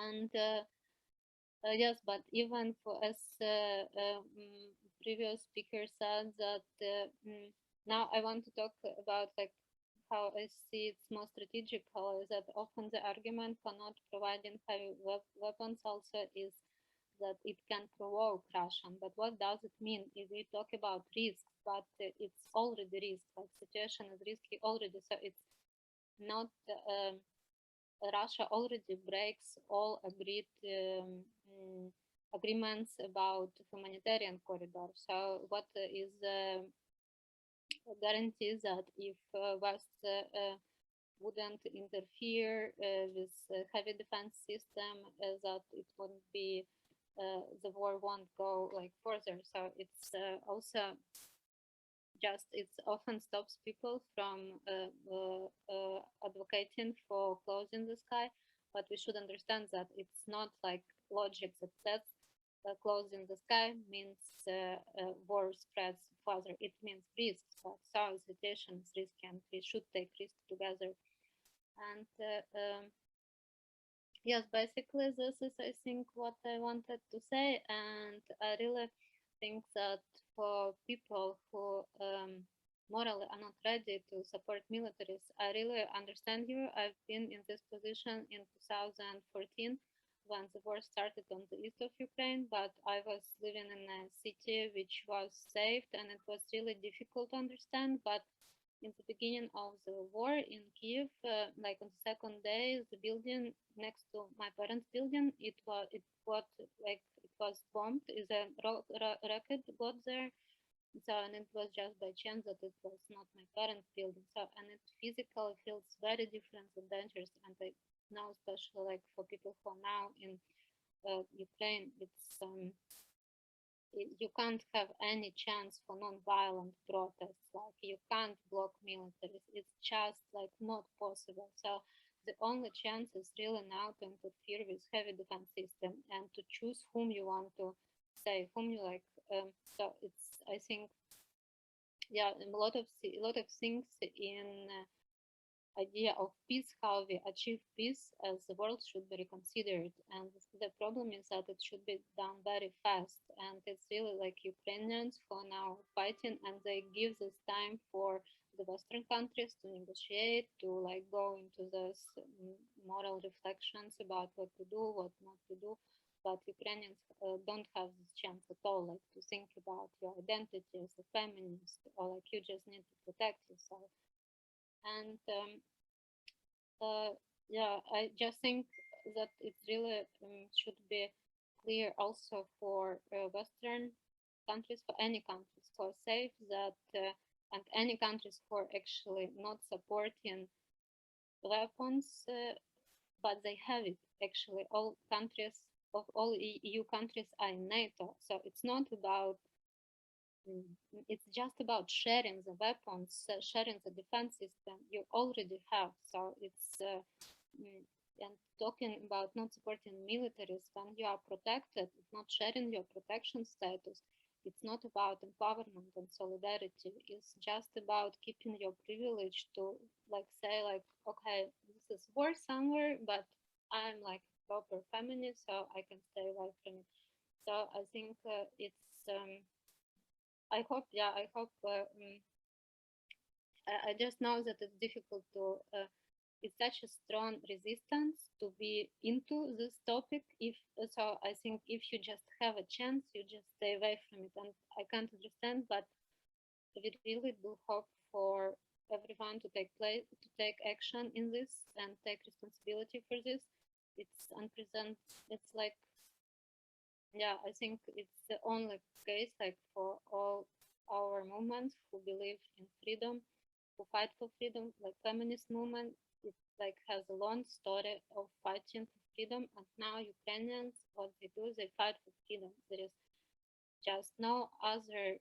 And yes, but even for, as previous speaker said, that now I want to talk about like how I see it's more strategical, is that often the argument for not providing heavy weapons also is that it can provoke Russian. But what does it mean? If we talk about risk, but it's already risk, like situation is risky already, so it's not Russia already breaks all agreed agreements about humanitarian corridor. So what is guarantees that if West wouldn't interfere with heavy defense system, that it wouldn't be the war won't go like further. So it's also just it often stops people from advocating for closing the sky, but we should understand that it's not like logic that says closing the sky means war spreads further. It means risks, but so situation is risky, and we should take risks together. And yes, basically this is, I think, what I wanted to say, and I really think that for people who morally are not ready to support militaries, I really understand you. I've been in this position in 2014 when the war started on the east of Ukraine, but I was living in a city which was safe, and it was really difficult to understand. But in the beginning of the war in Kyiv, like on the second day, the building next to my parents' building, it was bombed. Is a rocket got there, so, and it was just by chance that it was not my parents' building. So, and it physically feels very different and dangerous. And I know, especially like for people who are now in Ukraine, it's you can't have any chance for non-violent protests. Like you can't block militaries. It's just like not possible. So the only chance is really now to interfere with heavy defense system and to choose whom you want to say, whom you like. So it's, I think, yeah, a lot of things in idea of peace, how we achieve peace as the world should be reconsidered. And the problem is that it should be done very fast. And it's really like Ukrainians who are now fighting, and they give this time for the Western countries to negotiate, to like go into this moral reflections about what to do, what not to do. But Ukrainians don't have this chance at all, like to think about your identity as a feminist, or like you just need to protect yourself. And yeah, I just think that it really should be clear also for Western countries, for any countries who are safe, that and any countries who are actually not supporting weapons, but they have it. Actually, all countries of all EU countries are in NATO, so it's not about. It's just about sharing the weapons, sharing the defense system you already have. So it's and talking about not supporting militaries when you are protected, not sharing your protection status. it's not about empowerment and solidarity. It's just about keeping your privilege to like say like, okay, this is war somewhere, but I'm like proper feminist, so I can stay away from it. So I think it's. I hope, yeah, I hope. I just know that it's difficult to. It's such a strong resistance to be into this topic. If so, I think if you just have a chance, you just stay away from it. And I can't understand, but we really do hope for everyone to take action in this and take responsibility for this. It's unprecedented. It's like, yeah, I think it's the only case like for all our movements who believe in freedom, who fight for freedom, like feminist movement. It like has a long story of fighting for freedom, and now Ukrainians, what they do, they fight for freedom. There is just no other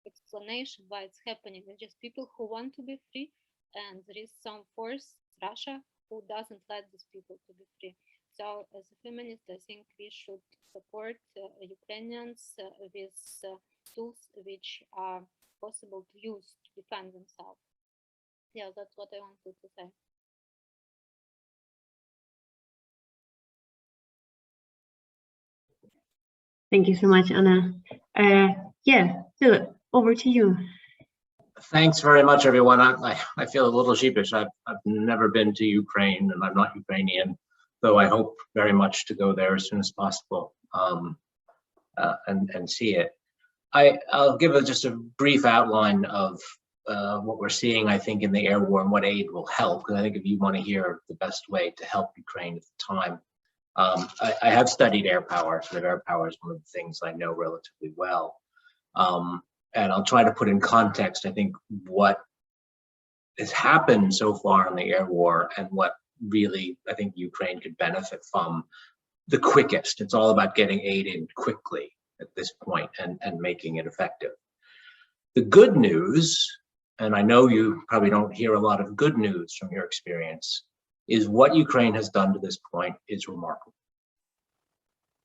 explanation why it's happening. It's just people who want to be free, and there is some force, Russia, who doesn't let these people to be free. So as a feminist, I think we should support Ukrainians with tools which are possible to use to defend themselves. Yeah, that's what I wanted to say. Thank you so much, Anna. Yeah, Philip, over to you. Thanks very much, everyone. I feel a little sheepish. I've never been to Ukraine, and I'm not Ukrainian, though I hope very much to go there as soon as possible and see it. I'll give just a brief outline of what we're seeing, I think, in the air war and what aid will help, because I think if you want to hear the best way to help Ukraine at the time. I have studied air power, sort of air power is one of the things I know relatively well. And I'll try to put in context, I think, what has happened so far in the air war and what really I think Ukraine could benefit from the quickest. It's all about getting aid in quickly at this point and making it effective. The good news, and I know you probably don't hear a lot of good news from your experience, is what Ukraine has done to this point is remarkable.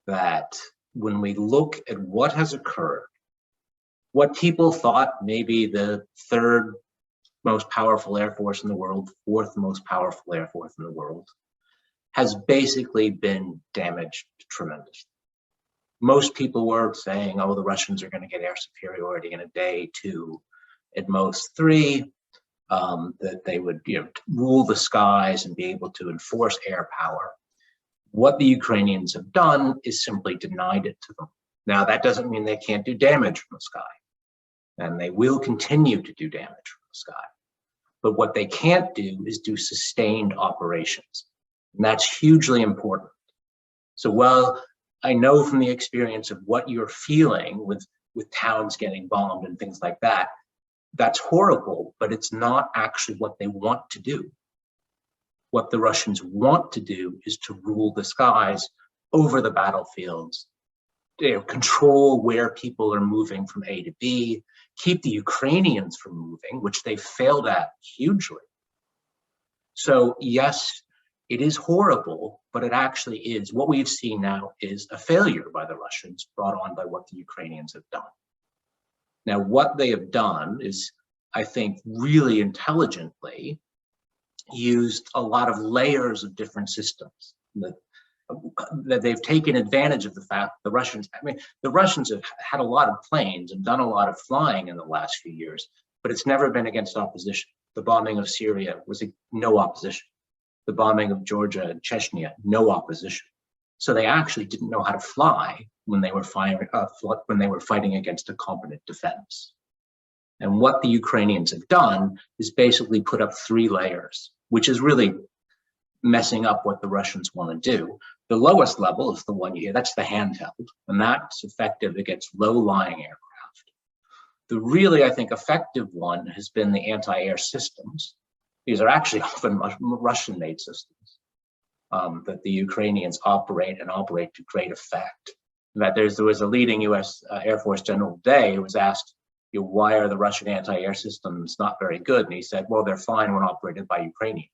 That when we look at what has occurred, what people thought maybe the third most powerful air force in the world, fourth most powerful air force in the world, has basically been damaged tremendously. Most people were saying, oh, the Russians are going to get air superiority in a day, 2, at most 3, that they would rule the skies and be able to enforce air power. What the Ukrainians have done is simply denied it to them. Now, that doesn't mean they can't do damage from the sky, and they will continue to do damage from the sky. But what they can't do is do sustained operations, and that's hugely important. So while I know from the experience of what you're feeling with towns getting bombed and things like that, that's horrible, but it's not actually what they want to do. What the Russians want to do is to rule the skies over the battlefields, control where people are moving from A to B, keep the Ukrainians from moving, which they failed at hugely. So yes, it is horrible, but it actually is. What we've seen now is a failure by the Russians brought on by what the Ukrainians have done. Now, what they have done is, I think, really intelligently used a lot of layers of different systems that they've taken advantage of the fact the Russians, the Russians have had a lot of planes and done a lot of flying in the last few years, but it's never been against opposition. The bombing of Syria was no opposition. The bombing of Georgia and Chechnya, no opposition. So they actually didn't know how to fly when they were fighting against a competent defense. And what the Ukrainians have done is basically put up 3 layers, which is really messing up what the Russians want to do. The lowest level is the one you hear, that's the handheld, and that's effective against low-lying aircraft. The really, I think, effective one has been the anti-air systems. These are actually often Russian-made systems that the Ukrainians operate to great effect. In fact, there was a leading US Air Force general today who was asked, why are the Russian anti-air systems not very good? And he said, well, they're fine when operated by Ukrainians.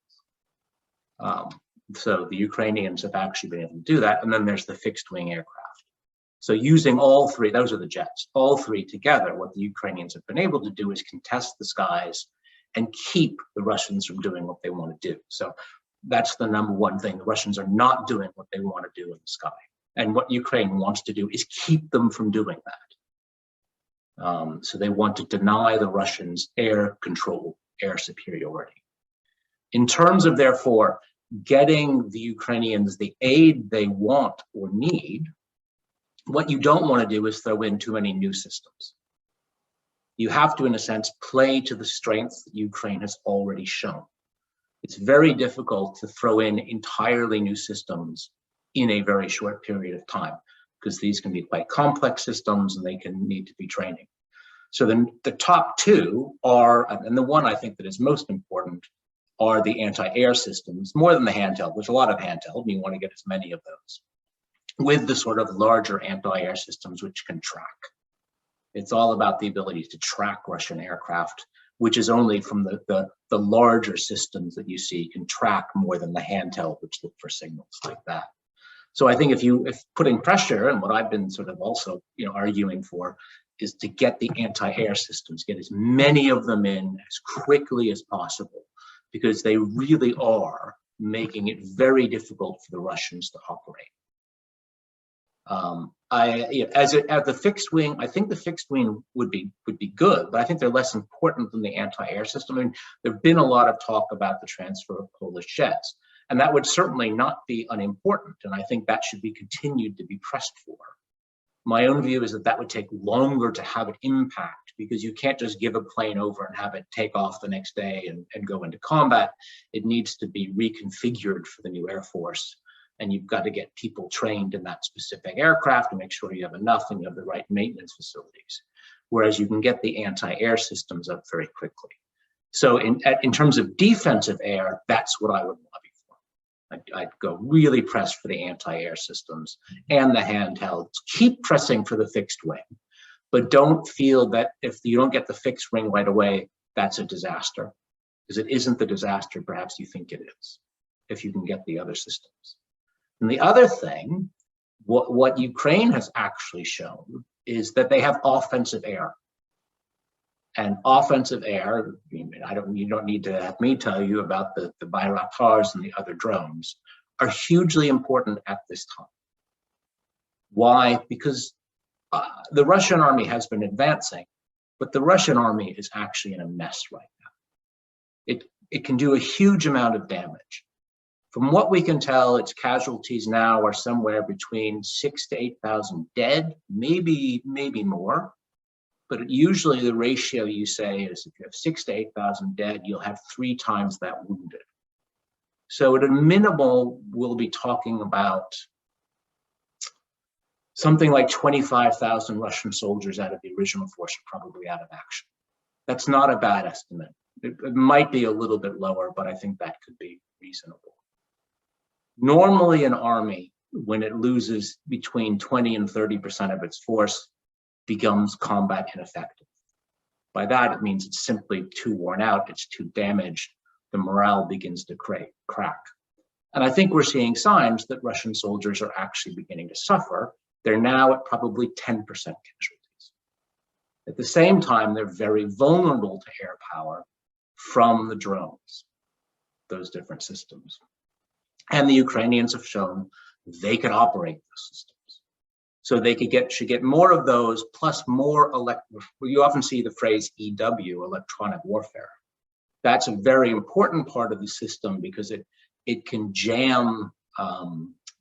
So the Ukrainians have actually been able to do that. And then there's the fixed wing aircraft. So using all three, those are the jets, all three together, what the Ukrainians have been able to do is contest the skies and keep the Russians from doing what they want to do. So that's the number one thing. The Russians are not doing what they want to do in the sky. And what Ukraine wants to do is keep them from doing that. So they want to deny the Russians air control, air superiority. In terms of, therefore, getting the Ukrainians the aid they want or need, what you don't want to do is throw in too many new systems. You have to, in a sense, play to the strengths that Ukraine has already shown. It's very difficult to throw in entirely new systems in a very short period of time, because these can be quite complex systems and they can need to be training. So then the top two are, and the one I think that is most important, are the anti-air systems, more than the handheld. There's a lot of handheld, and you want to get as many of those, with the sort of larger anti-air systems which can track. It's all about the ability to track Russian aircraft, which is only from the larger systems that you see can track more than the handheld, which look for signals like that. So I think if putting pressure, and what I've been sort of also arguing for, is to get the anti-air systems, get as many of them in as quickly as possible, because they really are making it very difficult for the Russians to operate. At the fixed wing, I think the fixed wing would be good, but I think they're less important than the anti-air system. I mean, there've been a lot of talk about the transfer of Polish jets, and that would certainly not be unimportant, and I think that should be continued to be pressed for. My own view is that that would take longer to have an impact, because you can't just give a plane over and have it take off the next day and go into combat. It needs to be reconfigured for the new Air Force. And you've got to get people trained in that specific aircraft to make sure you have enough and you have the right maintenance facilities. Whereas you can get the anti-air systems up very quickly. So in terms of defensive air, that's what I would lobby for. I'd go really press for the anti-air systems and the handhelds. Keep pressing for the fixed wing, but don't feel that if you don't get the fixed wing right away, that's a disaster. Because it isn't the disaster perhaps you think it is, if you can get the other systems. And the other thing, what Ukraine has actually shown is that they have offensive air. And offensive air, you don't need to have me tell you about the Bayraktars and the other drones, are hugely important at this time. Why? Because the Russian army has been advancing, but the Russian army is actually in a mess right now. It can do a huge amount of damage. From what we can tell, its casualties now are somewhere between 6,000 to 8,000 dead, maybe more. But usually the ratio you say is if you have 6,000 to 8,000 dead, you'll have 3 times that wounded. So at a minimal, we'll be talking about something like 25,000 Russian soldiers out of the original force are probably out of action. That's not a bad estimate. It might be a little bit lower, but I think that could be reasonable. Normally an army, when it loses between 20 and 30% of its force, becomes combat ineffective. By that, it means it's simply too worn out, it's too damaged, the morale begins to crack. And I think we're seeing signs that Russian soldiers are actually beginning to suffer. They're now at probably 10% casualties. At the same time, they're very vulnerable to air power from the drones, those different systems. And the Ukrainians have shown they can operate those systems. So they should get more of those, plus more you often see the phrase EW, electronic warfare. That's a very important part of the system because it can jam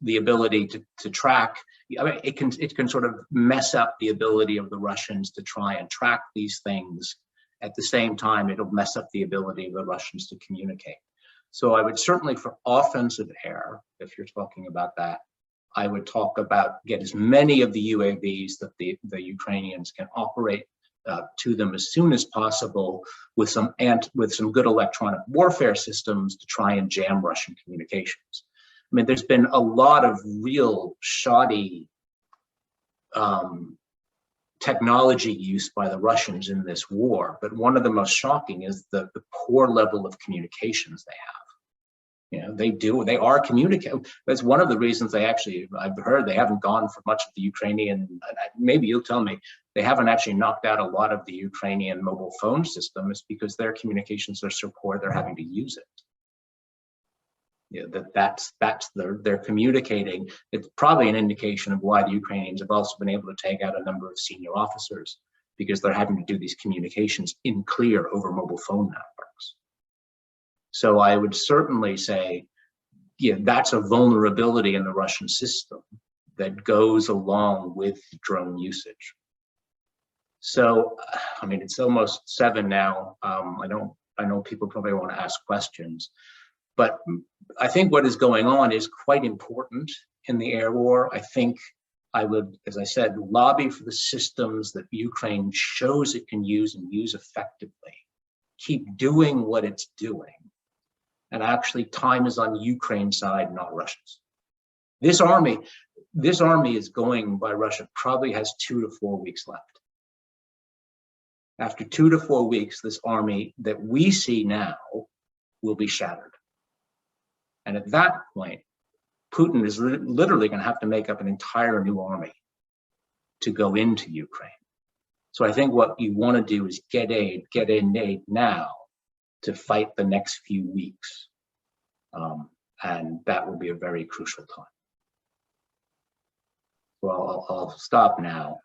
the ability to track. I mean, it can sort of mess up the ability of the Russians to try and track these things. At the same time, it'll mess up the ability of the Russians to communicate. So I would certainly, for offensive air, if you're talking about that, I would talk about get as many of the UAVs that the Ukrainians can operate to them as soon as possible with some good electronic warfare systems to try and jam Russian communications. I mean, there's been a lot of real shoddy technology use by the Russians in this war, but one of the most shocking is the poor level of communications they have. You know, they are communicating. That's one of the reasons I've heard they haven't gone for much of the Ukrainian, maybe you'll tell me, they haven't actually knocked out a lot of the Ukrainian mobile phone system, is because their communications are so poor, they're having to use it. Yeah, they're communicating. It's probably an indication of why the Ukrainians have also been able to take out a number of senior officers, because they're having to do these communications in clear over mobile phone networks. So I would certainly say, yeah, that's a vulnerability in the Russian system that goes along with drone usage. So, I mean, it's almost 7 now. I know people probably want to ask questions, but I think what is going on is quite important in the air war. I think I would, as I said, lobby for the systems that Ukraine shows it can use and use effectively. Keep doing what it's doing. And actually, time is on Ukraine's side, not Russia's. This army is going by Russia, probably has 2 to 4 weeks left. After 2 to 4 weeks, this army that we see now will be shattered. And at that point, Putin is literally going to have to make up an entire new army to go into Ukraine. So I think what you want to do is get in aid now to fight the next few weeks. And that will be a very crucial time. Well, I'll stop now.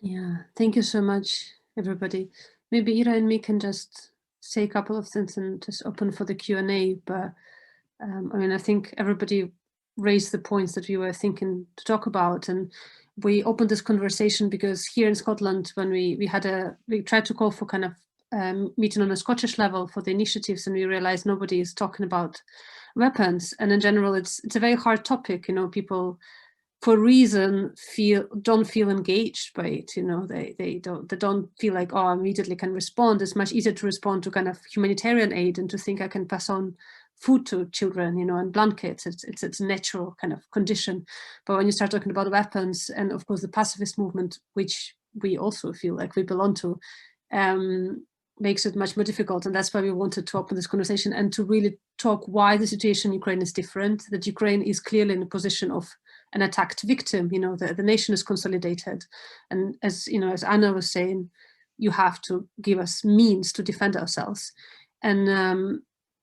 Yeah, thank you so much, everybody. Maybe Ira and me can just say a couple of things and just open for the Q&A. But I mean, I think everybody raised the points that we were thinking to talk about, and we opened this conversation because here in Scotland, when we tried to call for kind of meeting on a Scottish level for the initiatives, and we realized nobody is talking about weapons. And in general, it's a very hard topic. You know, people for a reason don't feel engaged by it. You know, they don't feel like, oh, I immediately can respond. It's much easier to respond to kind of humanitarian aid and to think I can pass on food to children, you know, and blankets. It's a natural kind of condition. But when you start talking about weapons, and of course the pacifist movement, which we also feel like we belong to, makes it much more difficult. And that's why we wanted to open this conversation and to really talk why the situation in Ukraine is different, that Ukraine is clearly in a position of an attacked victim. You know, the nation is consolidated. And as you know, as Anna was saying, you have to give us means to defend ourselves. And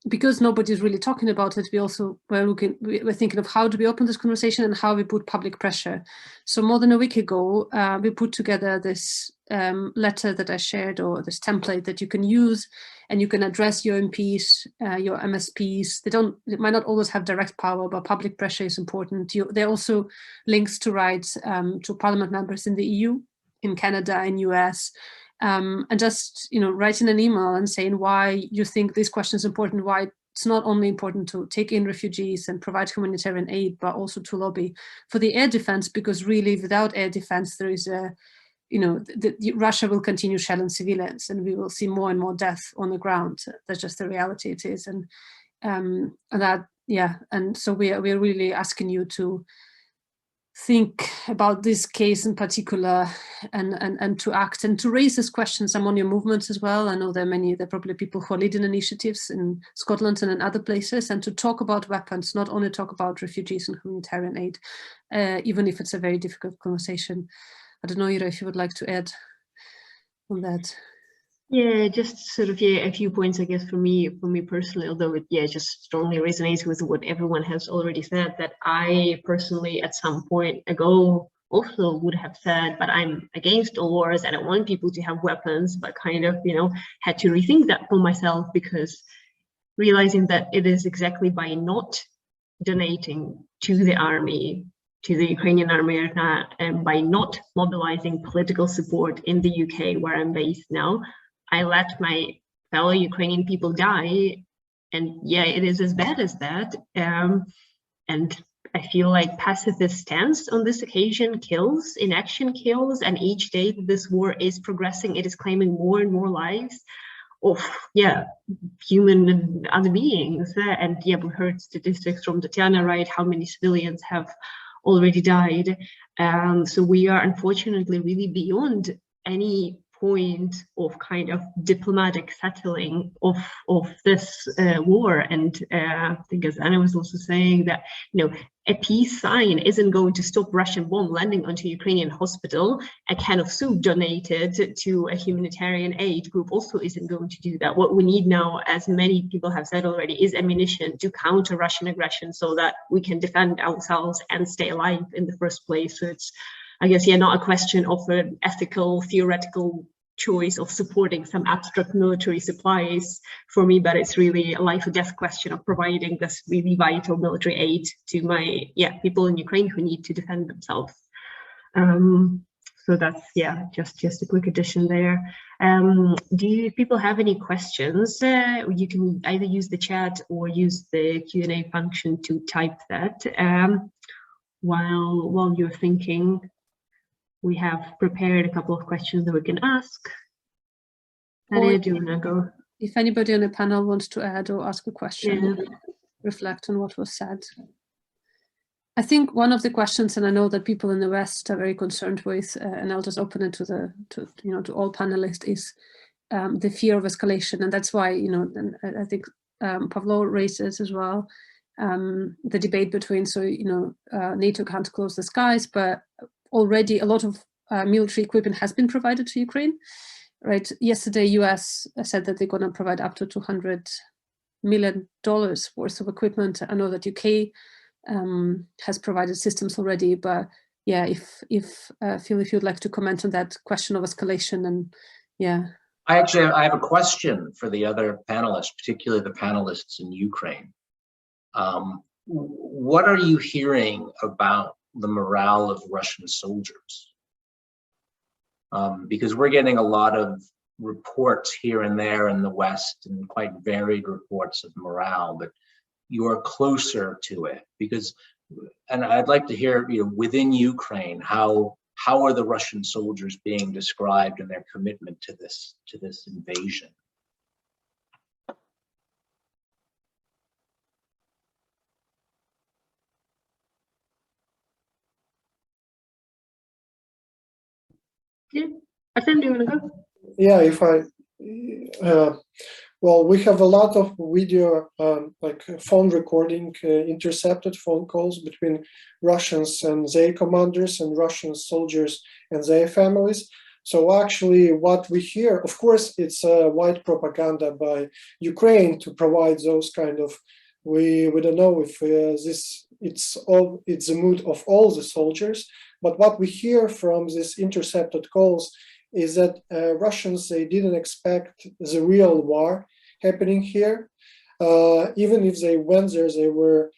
because nobody's really talking about it, we're thinking of how do we open this conversation and how we put public pressure. So more than a week ago, we put together this letter that I shared, or this template that you can use, and you can address your MPs, your MSPs. They might not always have direct power, but public pressure is important. There are also links to rights to parliament members in the EU, in Canada, in US. And just, you know, writing an email and saying why you think this question is important, why it's not only important to take in refugees and provide humanitarian aid, but also to lobby for the air defense, because really without air defense, there is Russia will continue shelling civilians, and we will see more and more death on the ground. That's just the reality it is. And so we're really asking you to think about this case in particular, and to act and to raise these questions among your movements as well. I know there are probably people who are leading initiatives in Scotland and in other places, and to talk about weapons, not only talk about refugees and humanitarian aid, even if it's a very difficult conversation. I don't know, Ira, if you would like to add on that. Yeah, just sort of, a few points, I guess, for me personally, although it, just strongly resonates with what everyone has already said, that I personally, at some point ago, also would have said, but I'm against all wars, I don't want people to have weapons, but kind of, had to rethink that for myself, because realizing that it is exactly by not donating to the army, to the Ukrainian army, and by not mobilizing political support in the UK, where I'm based now, I let my fellow Ukrainian people die. And it is as bad as that. And I feel like pacifist stance on this occasion kills, inaction kills, and each day that this war is progressing, it is claiming more and more lives of human and other beings. And we heard statistics from Tetyana, right, how many civilians have already died. So we are unfortunately really beyond any point of kind of diplomatic settling of this war. And I think, as Anna was also saying, that a peace sign isn't going to stop Russian bomb landing onto Ukrainian hospital. A can of soup donated to a humanitarian aid group also isn't going to do that. What we need now, as many people have said already, is ammunition to counter Russian aggression so that we can defend ourselves and stay alive in the first place. So it's, I guess, not a question of an ethical, theoretical choice of supporting some abstract military supplies for me, but it's really a life or death question of providing this really vital military aid to my people in Ukraine who need to defend themselves. So that's just a quick addition there. Do people have any questions? You can either use the chat or use the Q&A function to type that. While you're thinking, we have prepared a couple of questions that we can ask. Nadia, do you want to go? If anybody on the panel wants to add or ask a question, reflect on what was said. I think one of the questions, and I know that people in the West are very concerned with, and I'll just open it to all panelists, is the fear of escalation, and that's why and I think Pavlo raises as well the debate between NATO can't close the skies, but already a lot of military equipment has been provided to Ukraine, right? Yesterday, US said that they're going to provide up to $200 million worth of equipment. I know that UK has provided systems already, but if Phil, if you'd like to comment on that question of escalation, and I have a question for the other panelists, particularly the panelists in Ukraine. What are you hearing about the morale of Russian soldiers? Because we're getting a lot of reports here and there in the West, and quite varied reports of morale, but you're closer to it. And I'd like to hear, within Ukraine, how are the Russian soldiers being described and their commitment to this invasion? Artem, do you want to go? Yeah, well, we have a lot of video, like phone recording, intercepted phone calls between Russians and their commanders and Russian soldiers and their families. So actually what we hear, of course, it's white propaganda by Ukraine to provide those kind of, we don't know if it's the mood of all the soldiers, but what we hear from these intercepted calls is that Russians, they didn't expect the real war happening here. Even if they went there, they were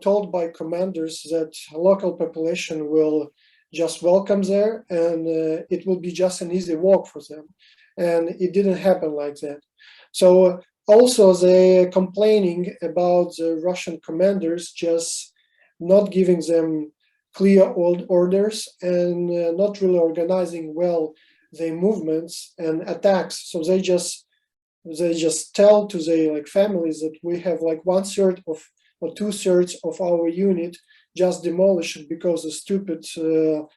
told by commanders that local population will just welcome there, and it will be just an easy walk for them. And it didn't happen like that. So also they're complaining about the Russian commanders just not giving them clear orders and not really organizing well their movements and attacks. So they just tell to their families that we have 1/3 or 2/3 of our unit just demolished because of stupid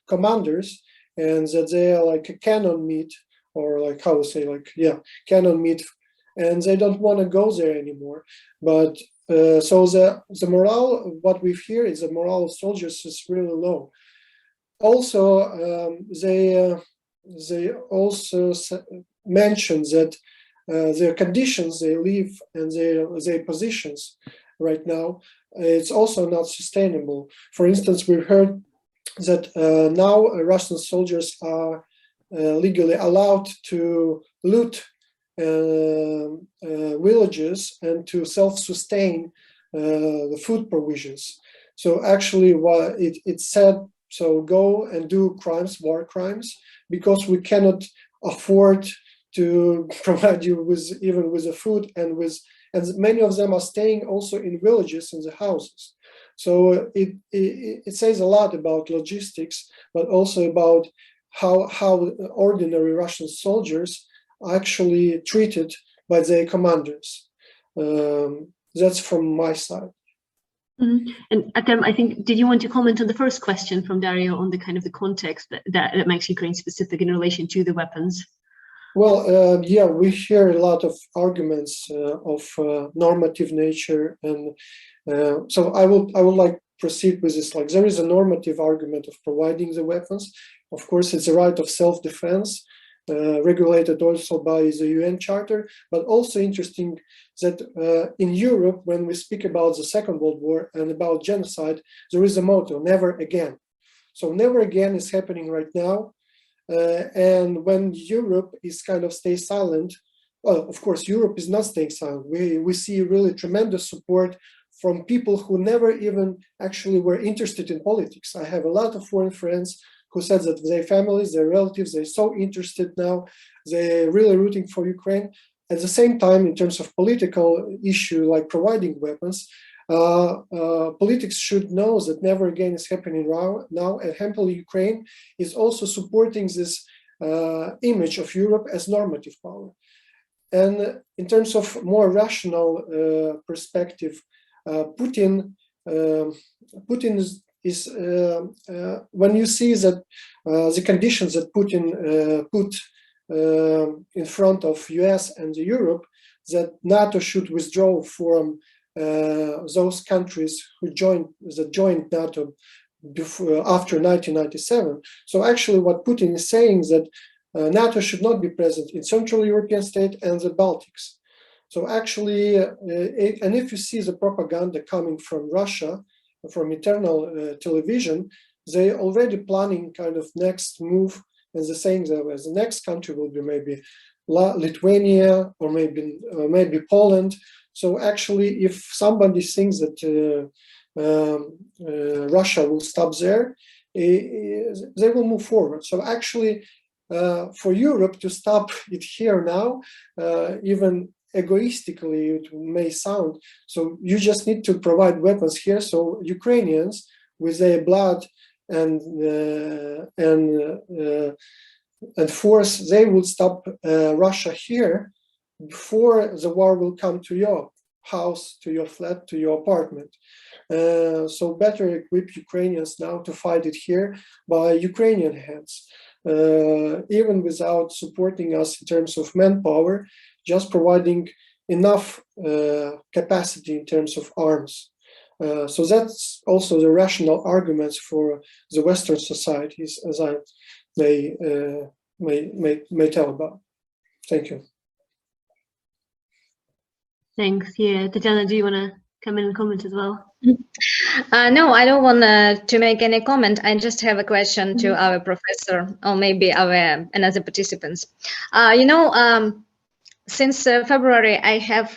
commanders, and that they are like a cannon meat, or cannon meat, and they don't want to go there anymore. But so the morale, what we hear is the morale of soldiers is really low. Also, they also mentioned that their conditions they live and their positions right now, it's also not sustainable. For instance, we've heard that now Russian soldiers are legally allowed to loot villages and to self-sustain the food provisions. So actually what it said, so go and do war crimes, because we cannot afford to provide you even with the food, and many of them are staying also in villages, in the houses. So it says a lot about logistics, but also about how ordinary Russian soldiers are actually treated by their commanders. That's from my side. Mm-hmm. And Artem, I think, did you want to comment on the first question from Dario on the kind of the context that makes Ukraine specific in relation to the weapons? Well, yeah, we hear a lot of arguments of normative nature, and so I would like proceed with this. Like, there is a normative argument of providing the weapons. Of course, it's a right of self-defense, regulated also by the UN Charter, but also interesting that in Europe, when we speak about the Second World War and about genocide, there is a motto, never again. So never again is happening right now. And when Europe is kind of stay silent, well, of course, Europe is not staying silent. We see really tremendous support from people who never even actually were interested in politics. I have a lot of foreign friends who said that their families, their relatives, they're so interested now, they're really rooting for Ukraine. At the same time, in terms of political issue like providing weapons, politics should know that never again is happening now, and happily Ukraine is also supporting this image of Europe as normative power. And in terms of more rational perspective, Putin is when you see that the conditions that Putin put in front of US and Europe, that NATO should withdraw from those countries who joined NATO before, after 1997. So actually what Putin is saying is that NATO should not be present in Central European state and the Baltics. So actually, and if you see the propaganda coming from Russia, from internal television, they already planning kind of next move, and they're saying that the next country will be maybe Lithuania or maybe Poland. So actually, if somebody thinks that Russia will stop there, they will move forward. So actually, for Europe to stop it here now, even egoistically it may sound, so you just need to provide weapons here, so Ukrainians with their blood and force, they will stop Russia here before the war will come to your house, to your flat, to your apartment. So better equip Ukrainians now to fight it here by Ukrainian hands, even without supporting us in terms of manpower, just providing enough capacity in terms of arms. So that's also the rational arguments for the Western societies, as I may tell about. Thank you. Thanks. Yeah, Tetyana, do you want to come in and comment as well? No, I don't want to make any comment. I just have a question to our professor, or maybe our another participants. Since February, I have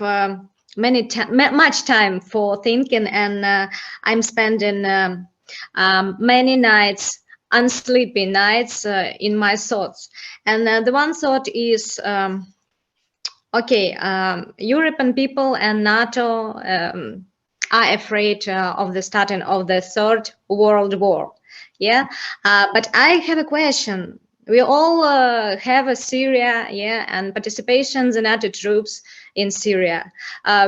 much time for thinking, and I'm spending many nights, unsleeping nights, in my thoughts. And the one thought is, okay, European people and NATO are afraid of the starting of the Third World War. Yeah, but I have a question. We all have a Syria, yeah, and participations in NATO troops in Syria.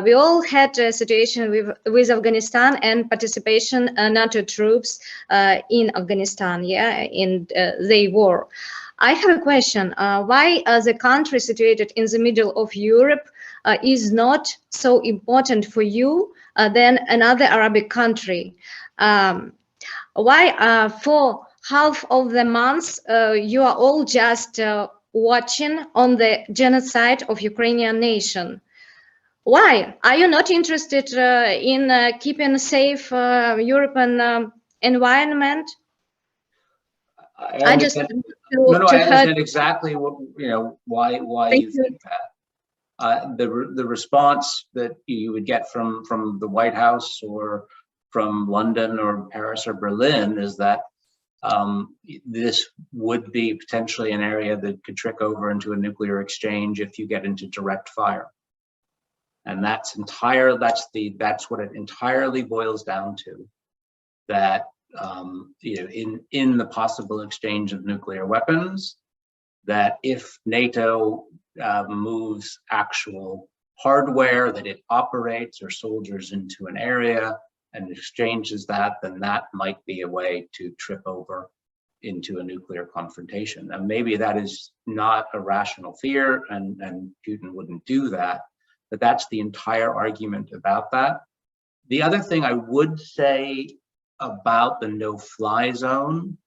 We all had a situation with Afghanistan and participation NATO troops in Afghanistan, yeah, in the war. I have a question. Why the country situated in the middle of Europe is not so important for you than another Arabic country? Why for half of the months you are all just watching on the genocide of Ukrainian nation? Why are you not interested in keeping safe European environment? I understand. I understand exactly what why you think that. The response that you would get from the White House or from London or Paris or Berlin is that this would be potentially an area that could trick over into a nuclear exchange if you get into direct fire. And that's what it entirely boils down to. That in the possible exchange of nuclear weapons, that if NATO moves actual hardware that it operates or soldiers into an area, and exchanges that, then that might be a way to trip over into a nuclear confrontation. And maybe that is not a rational fear, and Putin wouldn't do that, but that's the entire argument about that. The other thing I would say about the no-fly zone,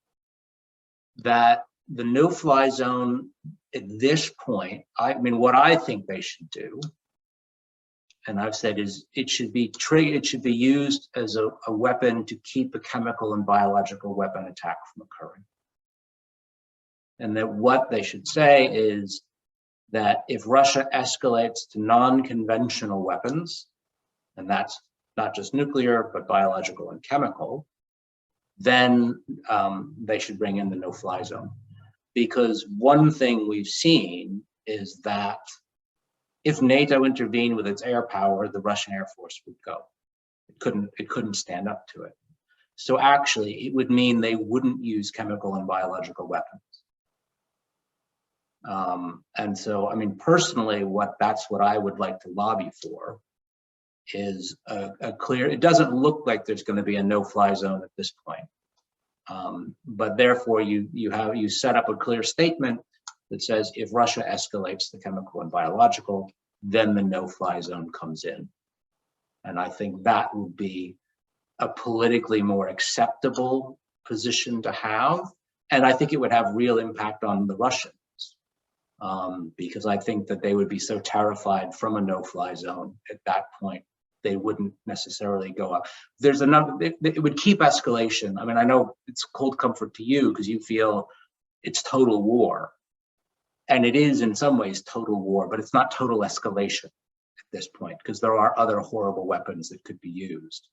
that the no-fly zone at this point, I mean, what I think they should do, and I've said, is it should be used as a weapon to keep a chemical and biological weapon attack from occurring. And that what they should say is that if Russia escalates to non-conventional weapons, and that's not just nuclear, but biological and chemical, then they should bring in the no-fly zone. Because one thing we've seen is that if NATO intervened with its air power, the Russian Air Force would go. It couldn't stand up to it. So actually, it would mean they wouldn't use chemical and biological weapons. And so, I mean, personally, that's what I would like to lobby for, is a clear. It doesn't look like there's going to be a no-fly zone at this point, but therefore you set up a clear statement that says if Russia escalates the chemical and biological, then the no-fly zone comes in. And I think that would be a politically more acceptable position to have. And I think it would have real impact on the Russians, because I think that they would be so terrified from a no-fly zone at that point, they wouldn't necessarily go up. There's another, it would keep escalation. I mean, I know it's cold comfort to you because you feel it's total war. And it is in some ways total war, but it's not total escalation at this point, because there are other horrible weapons that could be used.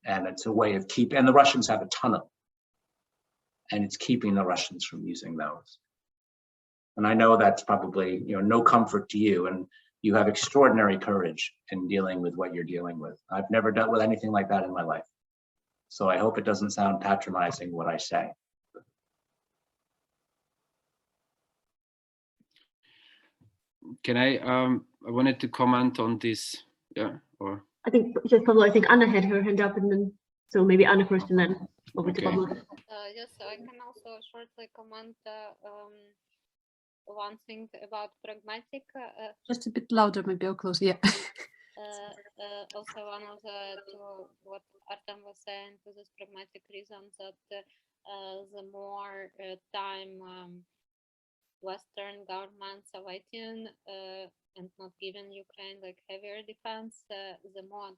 And it's a way of and the Russians have a ton of them. And it's keeping the Russians from using those. And I know that's probably, no comfort to you, and you have extraordinary courage in dealing with what you're dealing with. I've never dealt with anything like that in my life. So I hope it doesn't sound patronizing what I say. Can I wanted to comment on this, or? I think, Pablo, I think Anna had her hand up, and then, so maybe Anna first and then over to Pablo. Yes, I can also shortly comment one thing about pragmatic. Just a bit louder, maybe, or closer, yeah. Also one of to what Artem was saying, to this pragmatic reason that the more time Western governments are waiting and not giving Ukraine like heavier defense, the more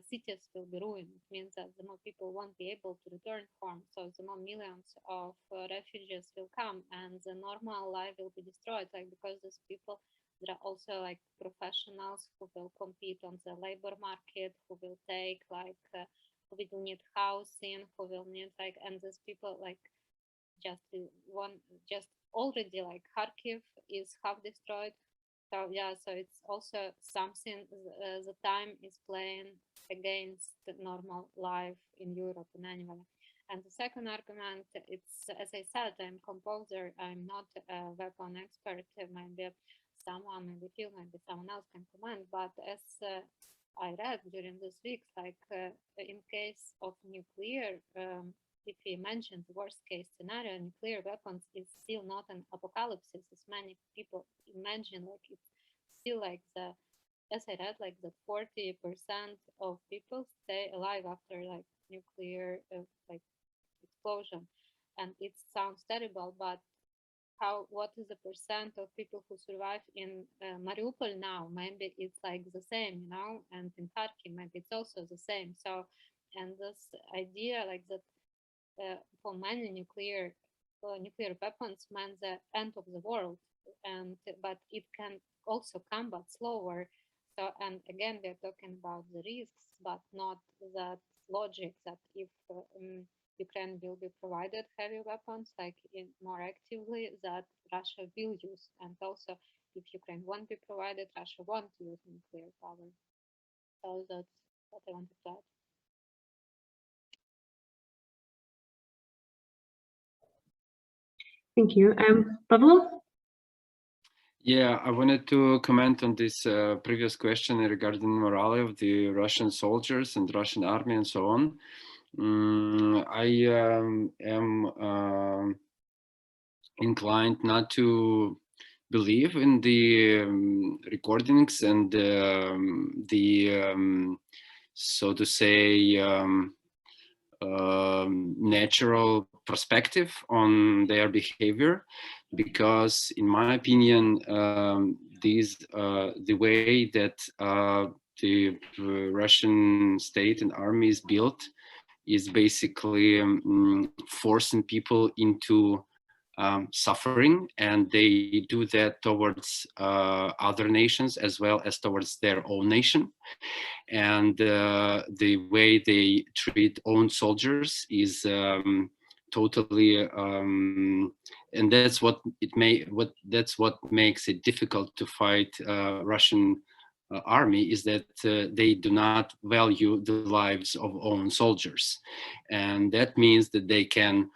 cities will be ruined. It means that the more people won't be able to return home. So the more millions of refugees will come, and the normal life will be destroyed. Like, because these people, there are also like professionals who will compete on the labor market, who will take like who will need housing, who will need like, and these people like just already like Kharkiv is half destroyed. So yeah, so it's also something the time is playing against the normal life in Europe and anywhere. And the second argument, it's, as I said, I'm composer, I'm not a weapon expert, maybe someone, maybe you, maybe someone else can comment, but as I read during this week, like in case of nuclear, if we mention the worst case scenario, nuclear weapons is still not an apocalypse, as many people imagine. Like, it's still like as I read, like that 40% of people stay alive after like nuclear like explosion, and it sounds terrible, but what is the percent of people who survive in Mariupol now? Maybe it's like the same, and in Kharkiv maybe it's also the same. So, and this idea like that for many nuclear weapons meant the end of the world, but it can also come but slower. So, and again, we're talking about the risks, but not that logic that if Ukraine will be provided heavy weapons, like more actively, that Russia will use. And also, if Ukraine won't be provided, Russia won't use nuclear power. So that's what I wanted to add. Thank you. Pablo? Yeah, I wanted to comment on this previous question regarding morale of the Russian soldiers and Russian army and so on. I am inclined not to believe in the recordings and the so to say natural perspective on their behavior, because in my opinion the way that the Russian state and army is built is basically forcing people into suffering, and they do that towards other nations as well as towards their own nation. And the way they treat own soldiers is totally and that's what makes it difficult to fight Russian army, is that they do not value the lives of own soldiers, and that means that they can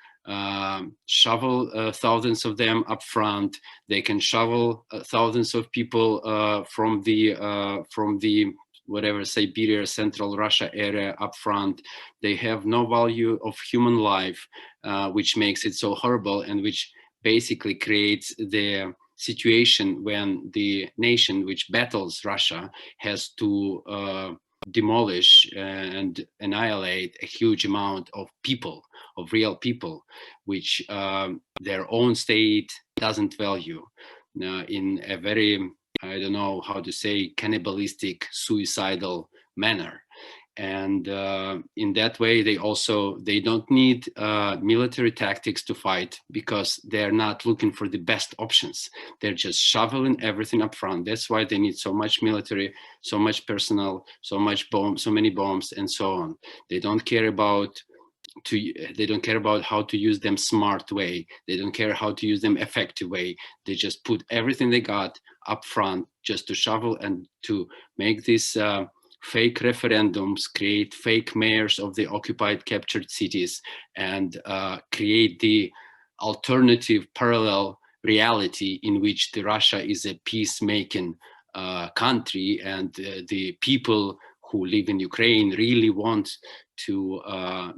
shovel thousands of them up front. They can shovel thousands of people from the whatever Siberia, Central Russia area up front. They have no value of human life, which makes it so horrible, and which basically creates the situation when the nation which battles Russia has to demolish and annihilate a huge amount of people, of real people, which their own state doesn't value in a very, I don't know how to say, cannibalistic, suicidal manner. And in that way, they don't need military tactics to fight, because they're not looking for the best options. They're just shoveling everything up front. That's why they need so much military, so much personnel, so many bombs, and so on. They don't care about how to use them smart way. They don't care how to use them effective way. They just put everything they got up front just to shovel and to make this fake referendums, create fake mayors of the occupied, captured cities, and create the alternative parallel reality in which the Russia is a peacemaking country, and the people who live in Ukraine really want to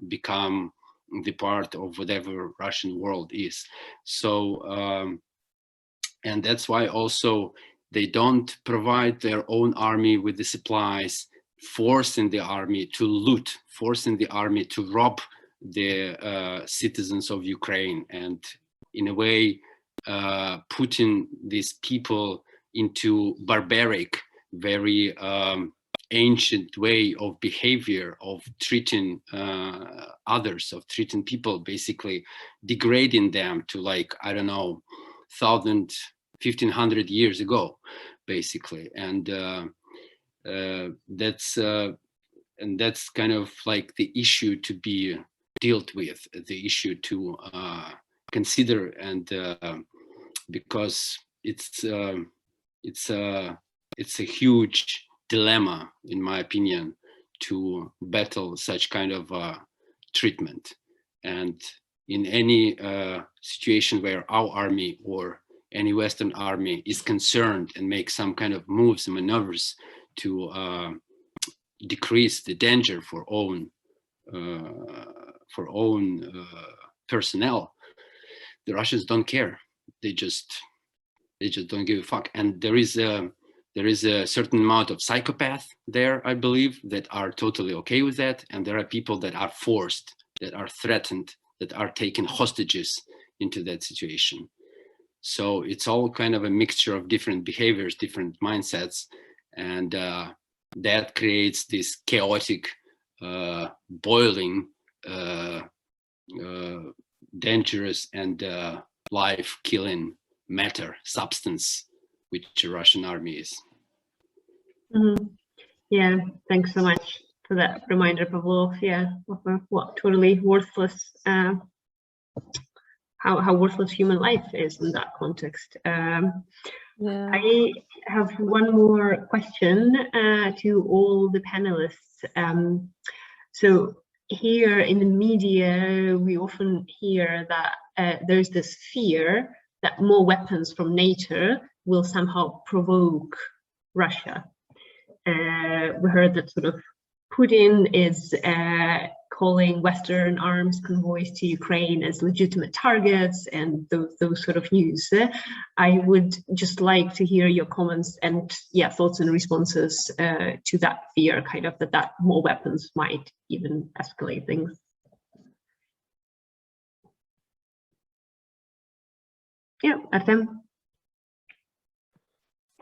become the part of whatever Russian world is. So, and that's why also they don't provide their own army with the supplies, forcing the army to loot, forcing the army to rob the citizens of Ukraine, and in a way putting these people into barbaric, very ancient way of behavior, of treating others, of treating people, basically degrading them to, like, I don't know, 1,500 years ago, basically. And that's kind of like the issue to be dealt with, the issue to consider, and because it's a huge dilemma, in my opinion, to battle such kind of treatment. And in any situation where our army or any Western army is concerned and makes some kind of moves and maneuvers to decrease the danger for own personnel, the Russians don't care. They just don't give a fuck. And there is a certain amount of psychopath there, I believe, that are totally okay with that. And there are people that are forced, that are threatened, that are taken hostages into that situation. So it's all kind of a mixture of different behaviors, different mindsets, and that creates this chaotic, boiling, dangerous, and life-killing matter, substance, which the Russian army is. Mm-hmm. Yeah, thanks so much for that reminder, Pavlov. Yeah, what totally worthless, how worthless human life is in that context. Yeah. I have one more question to all the panelists. So here in the media, we often hear that there's this fear that more weapons from NATO will somehow provoke Russia. We heard that sort of Putin is calling Western arms convoys to Ukraine as legitimate targets, and those sort of news. I would just like to hear your comments and thoughts and responses to that fear, kind of that more weapons might even escalate things. Yeah, Artem.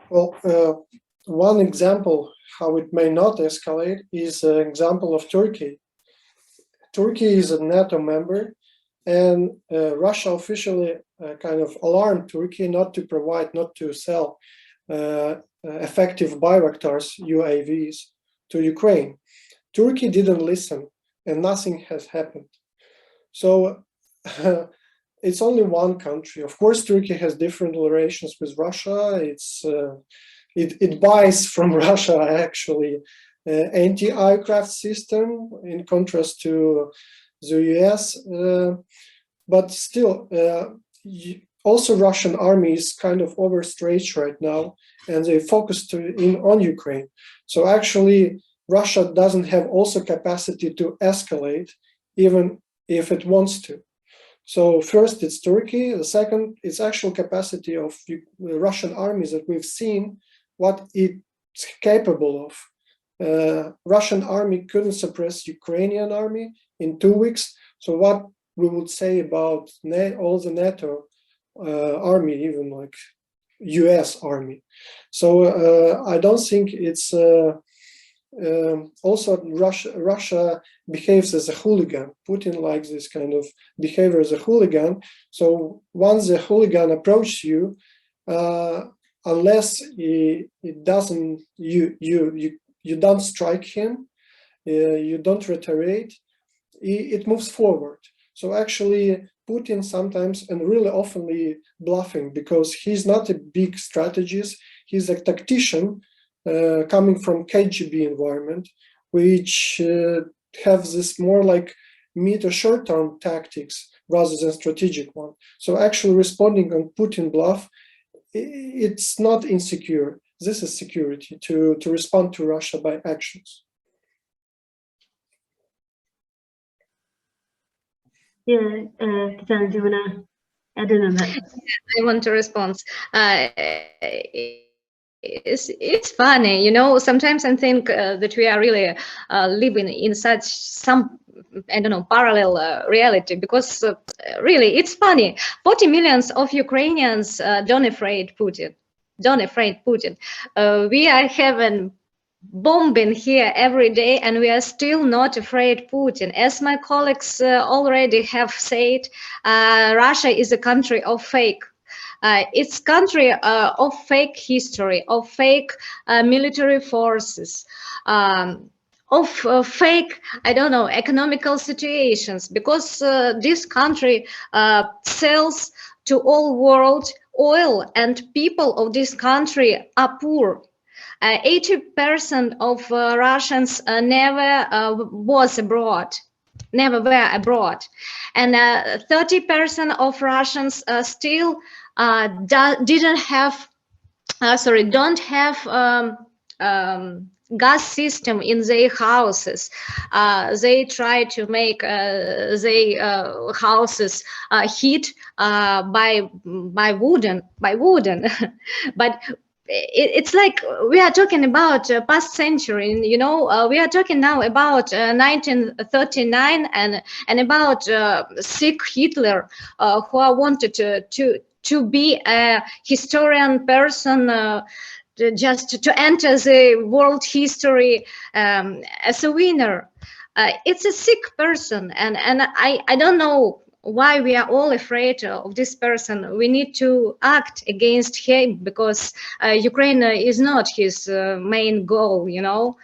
Well, one example how it may not escalate is an example of Turkey. Turkey is a NATO member, and Russia officially kind of alarmed Turkey not to sell effective Bayraktars UAVs to Ukraine. Turkey didn't listen, and nothing has happened. So it's only one country. Of course, Turkey has different relations with Russia. It buys from Russia actually anti-aircraft system in contrast to the US, but still also Russian army is kind of overstretched right now, and they focus on Ukraine. So actually Russia doesn't have also capacity to escalate even if it wants to. So first it's Turkey, the second it's actual capacity of the Russian armies that we've seen what it's capable of. Russian army couldn't suppress Ukrainian army in 2 weeks. So what we would say about all the NATO army, even like US army. So I don't think it's also Russia behaves as a hooligan. Putin likes this kind of behavior as a hooligan. So once the hooligan approaches you, unless it doesn't, you don't strike him, you don't retaliate, it moves forward. So actually Putin sometimes and really oftenly bluffing, because he's not a big strategist, he's a tactician coming from KGB environment, which have this more like mid or short-term tactics rather than strategic one. So actually responding on Putin bluff, it's not insecure. This is security, to respond to Russia by actions. Yeah, Tetyana, do you want to add in on that? I want to respond. It's funny, you know, sometimes I think that we are really living in such some, I don't know, parallel reality, because really it's funny. 40 millions of Ukrainians don't afraid Putin. We are having bombing here every day, and we are still not afraid Putin. As my colleagues already have said, Russia is a country of fake. It's country of fake history, of fake military forces, of fake, I don't know, economical situations, because this country sells to all world oil, and people of this country are poor. 80% of Russians never was abroad. Never were abroad, and 30% of Russians still don't have gas system in their houses. They try to make their houses heat by wooden, but it's like we are talking about past century, you know. We are talking now about 1939 and about sick Hitler, who wanted to be a historian person, just to enter the world history as a winner. It's a sick person, and I don't know why we are all afraid of this person. We need to act against him, because Ukraine is not his main goal, you know.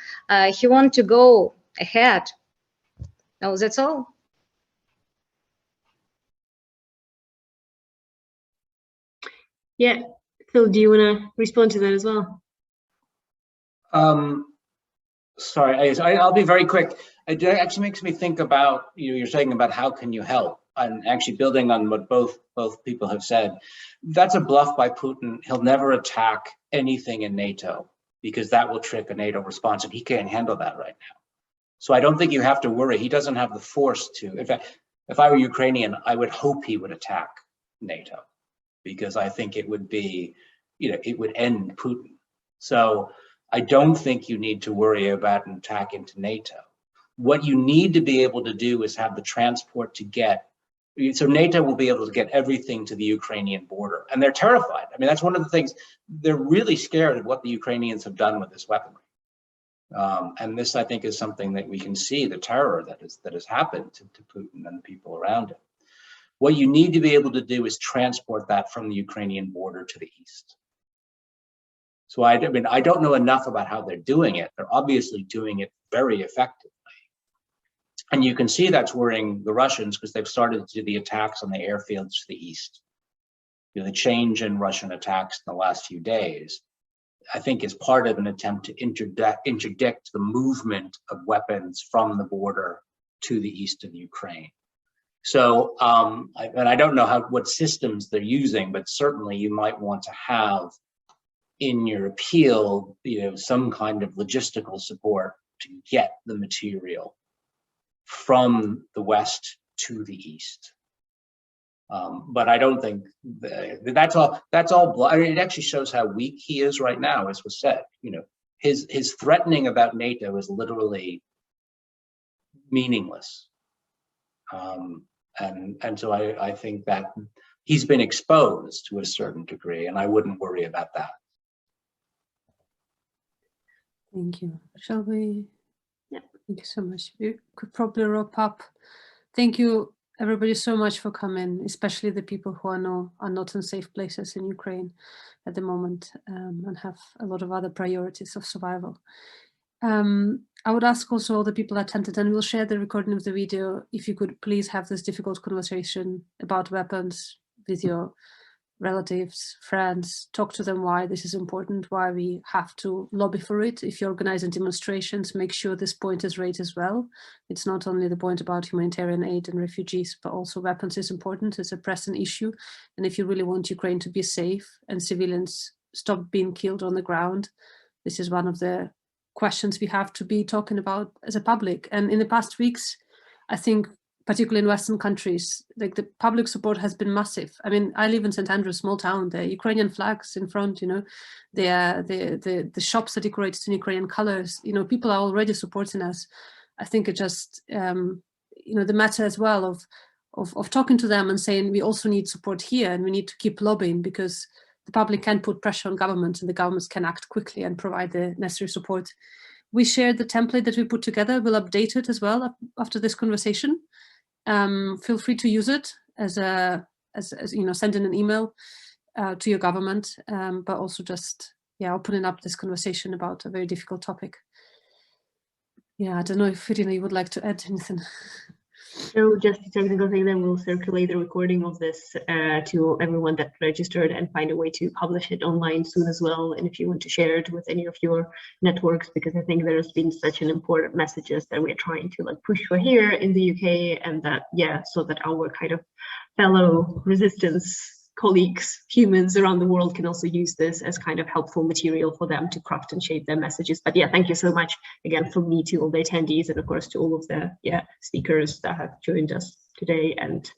He wants to go ahead. No, that's all. Yeah, Phil, do you want to respond to that as well? Sorry, I'll be very quick. It actually makes me think about, you're saying about how can you help. and actually building on what both people have said, that's a bluff by Putin. He'll never attack anything in NATO because that will trigger a NATO response, and he can't handle that right now. So I don't think you have to worry. He doesn't have the force to. In fact, if I were Ukrainian, I would hope he would attack NATO, because I think it would be, it would end Putin. So I don't think you need to worry about an attack into NATO. What you need to be able to do is have the transport to get, so NATO will be able to get everything to the Ukrainian border. And they're terrified. I mean, that's one of the things, they're really scared of what the Ukrainians have done with this weaponry. And this, I think, is something that we can see, the terror that has happened to Putin and the people around him. What you need to be able to do is transport that from the Ukrainian border to the east. So I mean, I don't know enough about how they're doing it. They're obviously doing it very effectively. And you can see that's worrying the Russians, because they've started to do the attacks on the airfields to the east. The change in Russian attacks in the last few days, I think, is part of an attempt to interdict the movement of weapons from the border to the east of Ukraine. So, and I don't know what systems they're using, but certainly you might want to have in your appeal, some kind of logistical support to get the material from the west to the east. But I don't think that's all. I mean, it actually shows how weak he is right now, as was said. His threatening about NATO is literally meaningless. And so I think that he's been exposed to a certain degree, and I wouldn't worry about that. Thank you. Shall we? Yeah. Thank you so much. We could probably wrap up. Thank you, everybody, so much for coming, especially the people who are not in safe places in Ukraine at the moment, and have a lot of other priorities of survival. I would ask also all the people that attended, and we'll share the recording of the video, if you could please have this difficult conversation about weapons with your relatives, friends, talk to them why this is important, why we have to lobby for it. If you're organizing demonstrations, make sure this point is raised as well. It's not only the point about humanitarian aid and refugees, but also weapons is important. It's a pressing issue. And if you really want Ukraine to be safe and civilians stop being killed on the ground, this is one of the questions we have to be talking about as a public. And in the past weeks, I think, particularly in Western countries, like the public support has been massive. I mean, I live in St. Andrews, small town, the Ukrainian flags in front, the shops are decorated in Ukrainian colors, people are already supporting us. I think it just, the matter as well of talking to them and saying, we also need support here and we need to keep lobbying, because the public can put pressure on government and the governments can act quickly and provide the necessary support. We shared the template that we put together. We'll update it as well after this conversation. Feel free to use it as sending an email to your government, but also just opening up this conversation about a very difficult topic. I don't know if Irina, you would like to add anything. So just a technical thing, then we'll circulate the recording of this to everyone that registered and find a way to publish it online soon as well. And if you want to share it with any of your networks, because I think there's been such an important messages that we're trying to push for here in the UK, and that, so that our kind of fellow resistance colleagues, humans around the world can also use this as kind of helpful material for them to craft and shape their messages. But thank you so much again from me to all the attendees, and of course to all of the speakers that have joined us today. And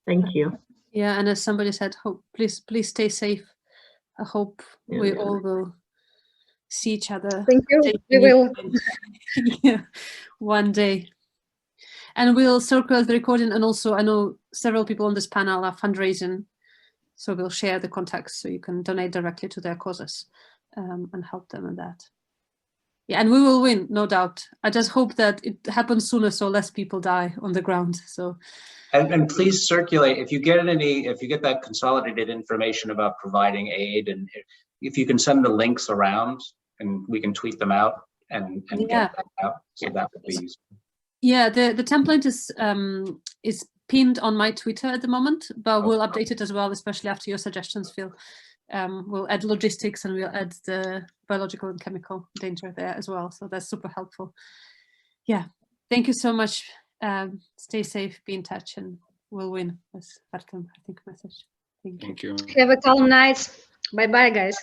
thank you. And as somebody said, please stay safe. I hope we all will see each other. Thank you. We will. One day. And we'll circulate the recording, and also I know several people on this panel are fundraising, so we'll share the contacts so you can donate directly to their causes and help them in that. And we will win, no doubt. I just hope that it happens sooner so less people die on the ground. So, and please circulate if you get that consolidated information about providing aid, and if you can send the links around, and we can tweet them out and get that out. So that would be useful. The template is pinned on my Twitter at the moment, but we'll update it as well, especially after your suggestions, Phil. We'll add logistics and we'll add the biological and chemical danger there as well. So that's super helpful. Thank you so much, Stay safe, be in touch, and we'll win, as Artem, I think, message. Thank you. Thank you. Have a calm night. Bye bye, guys.